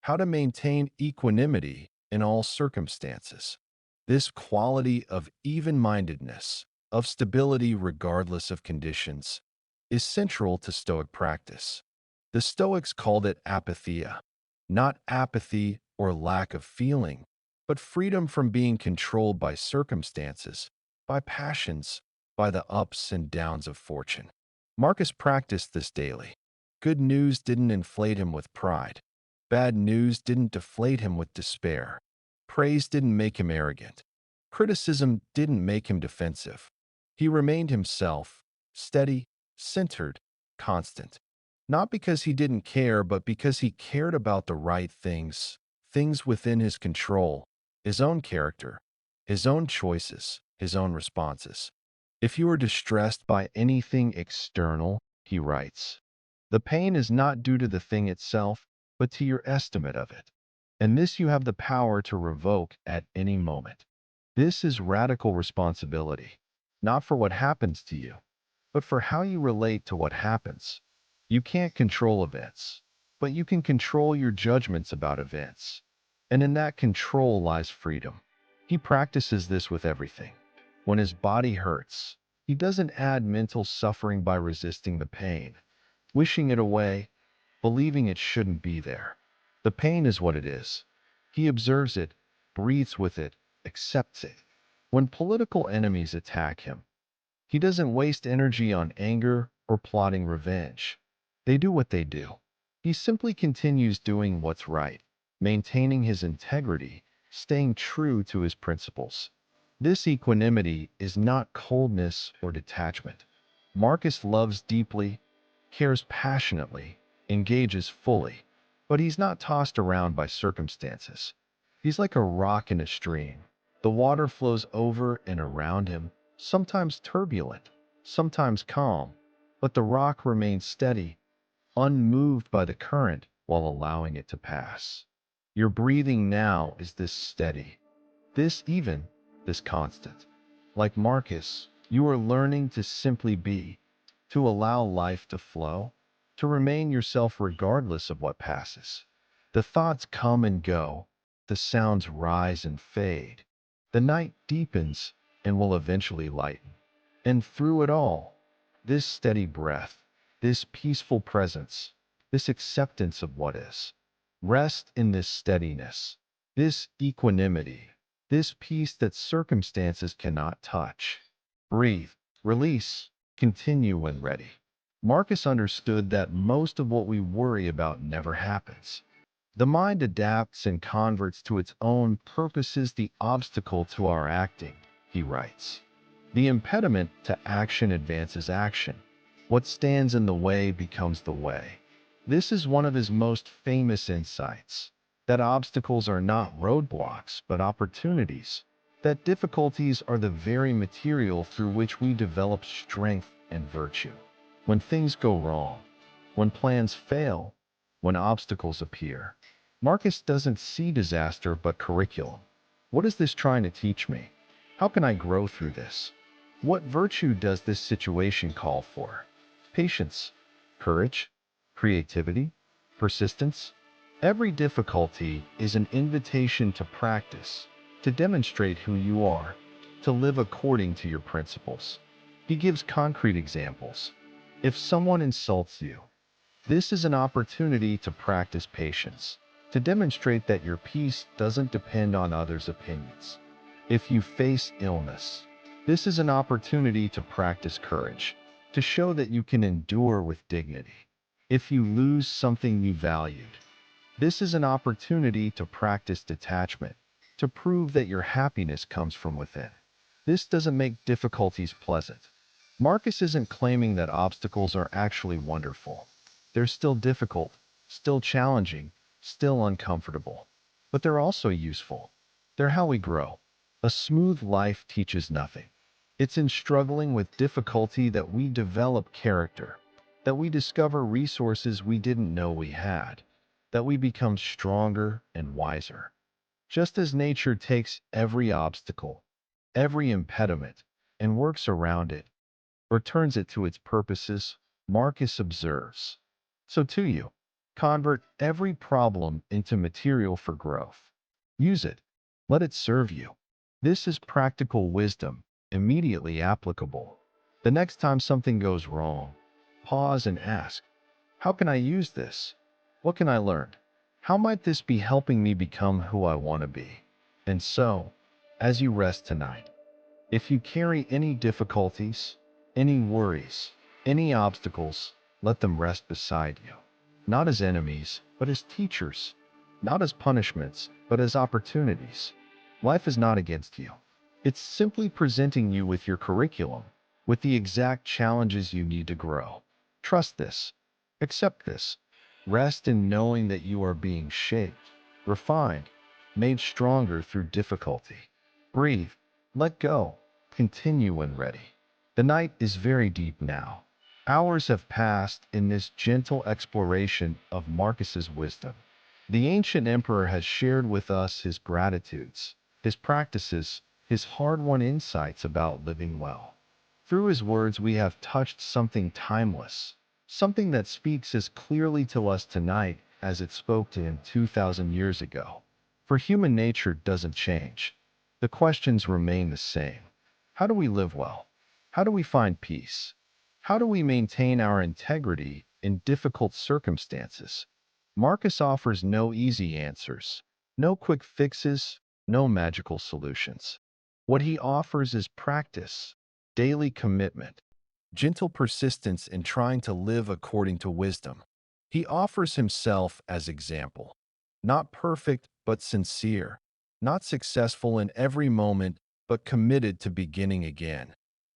how to maintain equanimity in all circumstances. This quality of even-mindedness, of stability regardless of conditions, is central to Stoic practice. The Stoics called it apatheia, not apathy or lack of feeling, but freedom from being controlled by circumstances, by passions, by the ups and downs of fortune. Marcus practiced this daily. Good news didn't inflate him with pride. Bad news didn't deflate him with despair. Praise didn't make him arrogant. Criticism didn't make him defensive. He remained himself, steady, centered, constant. Not because he didn't care, but because he cared about the right things, things within his control, his own character, his own choices, his own responses. If you are distressed by anything external, he writes, the pain is not due to the thing itself, but to your estimate of it. And this you have the power to revoke at any moment. This is radical responsibility, not for what happens to you, but for how you relate to what happens. You can't control events, but you can control your judgments about events. And in that control lies freedom. He practices this with everything. When his body hurts, he doesn't add mental suffering by resisting the pain, wishing it away, believing it shouldn't be there. The pain is what it is. He observes it, breathes with it, accepts it. When political enemies attack him, he doesn't waste energy on anger or plotting revenge. They do what they do. He simply continues doing what's right, maintaining his integrity, staying true to his principles. This equanimity is not coldness or detachment. Marcus loves deeply, cares passionately, engages fully, but he's not tossed around by circumstances. He's like a rock in a stream. The water flows over and around him, sometimes turbulent, sometimes calm, but the rock remains steady, unmoved by the current while allowing it to pass. Your breathing now is this steady, this even, this constant. Like Marcus, you are learning to simply be, to allow life to flow, to remain yourself regardless of what passes. The thoughts come and go, the sounds rise and fade. The night deepens and will eventually lighten. And through it all, this steady breath, this peaceful presence, this acceptance of what is. Rest in this steadiness, this equanimity, this peace that circumstances cannot touch. Breathe, release, continue when ready. Marcus understood that most of what we worry about never happens. The mind adapts and converts to its own purposes the obstacle to our acting, he writes. The impediment to action advances action. What stands in the way becomes the way. This is one of his most famous insights, that obstacles are not roadblocks, but opportunities, that difficulties are the very material through which we develop strength and virtue. When things go wrong, when plans fail, when obstacles appear, Marcus doesn't see disaster but curriculum. What is this trying to teach me? How can I grow through this? What virtue does this situation call for? Patience, courage, creativity, persistence. Every difficulty is an invitation to practice, to demonstrate who you are, to live according to your principles. He gives concrete examples. If someone insults you, this is an opportunity to practice patience, to demonstrate that your peace doesn't depend on others' opinions. If you face illness, this is an opportunity to practice courage, to show that you can endure with dignity. If you lose something you valued, this is an opportunity to practice detachment, to prove that your happiness comes from within. This doesn't make difficulties pleasant. Marcus isn't claiming that obstacles are actually wonderful. They're still difficult, still challenging, still uncomfortable. But they're also useful. They're how we grow. A smooth life teaches nothing. It's in struggling with difficulty that we develop character, that we discover resources we didn't know we had, that we become stronger and wiser. Just as nature takes every obstacle, every impediment, and works around it, or turns it to its purposes, Marcus observes. So to you, convert every problem into material for growth. Use it. Let it serve you. This is practical wisdom, immediately applicable. The next time something goes wrong, pause and ask, how can I use this? What can I learn? How might this be helping me become who I want to be? And so, as you rest tonight, if you carry any difficulties, any worries, any obstacles, let them rest beside you. Not as enemies, but as teachers. Not as punishments, but as opportunities. Life is not against you. It's simply presenting you with your curriculum, with the exact challenges you need to grow. Trust this. Accept this. Rest in knowing that you are being shaped, refined, made stronger through difficulty. Breathe. Let go. Continue when ready. The night is very deep now. Hours have passed in this gentle exploration of Marcus's wisdom. The ancient emperor has shared with us his gratitudes, his practices, his hard-won insights about living well. Through his words, we have touched something timeless, something that speaks as clearly to us tonight as it spoke to him 2,000 years ago. For human nature doesn't change. The questions remain the same. How do we live well? How do we find peace? How do we maintain our integrity in difficult circumstances? Marcus offers no easy answers, no quick fixes, no magical solutions. What he offers is practice, daily commitment, gentle persistence in trying to live according to wisdom. He offers himself as example, not perfect but sincere, not successful in every moment but committed to beginning again,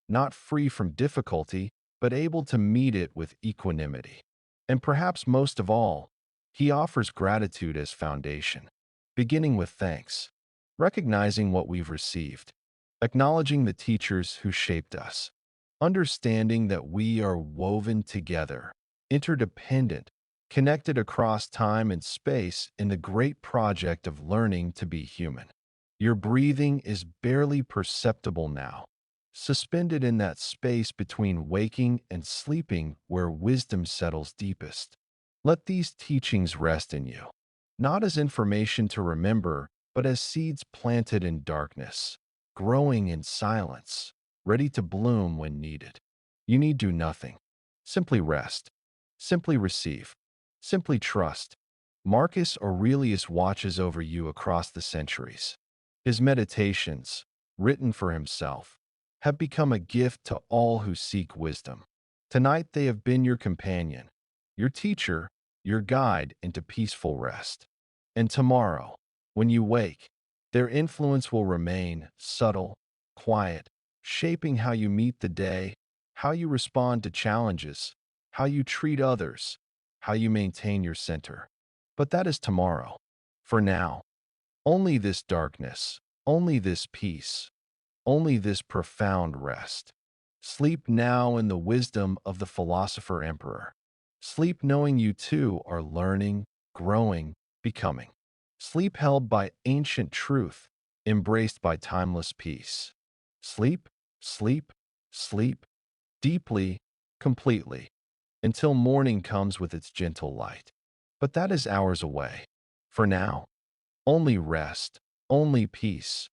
not free from difficulty but able to meet it with equanimity. And perhaps most of all, he offers gratitude as foundation, beginning with thanks, recognizing what we've received, acknowledging the teachers who shaped us, understanding that we are woven together, interdependent, connected across time and space in the great project of learning to be human. Your breathing is barely perceptible now, suspended in that space between waking and sleeping where wisdom settles deepest. Let these teachings rest in you, not as information to remember, but as seeds planted in darkness, growing in silence, ready to bloom when needed. You need do nothing. Simply rest. Simply receive. Simply trust. Marcus Aurelius watches over you across the centuries. His meditations, written for himself, have become a gift to all who seek wisdom. Tonight they have been your companion, your teacher, your guide into peaceful rest. And tomorrow, when you wake, their influence will remain subtle, quiet, shaping how you meet the day, how you respond to challenges, how you treat others, how you maintain your center. But that is tomorrow. For now, only this darkness, only this peace, only this profound rest. Sleep now in the wisdom of the philosopher-emperor. Sleep knowing you too are learning, growing, becoming. Sleep held by ancient truth, embraced by timeless peace. Sleep, sleep, sleep, deeply, completely, until morning comes with its gentle light. But that is hours away. For now, only rest, only peace,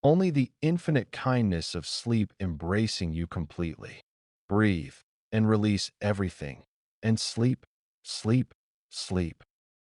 only the infinite kindness of sleep embracing you completely. Breathe and release everything, and sleep, sleep, sleep.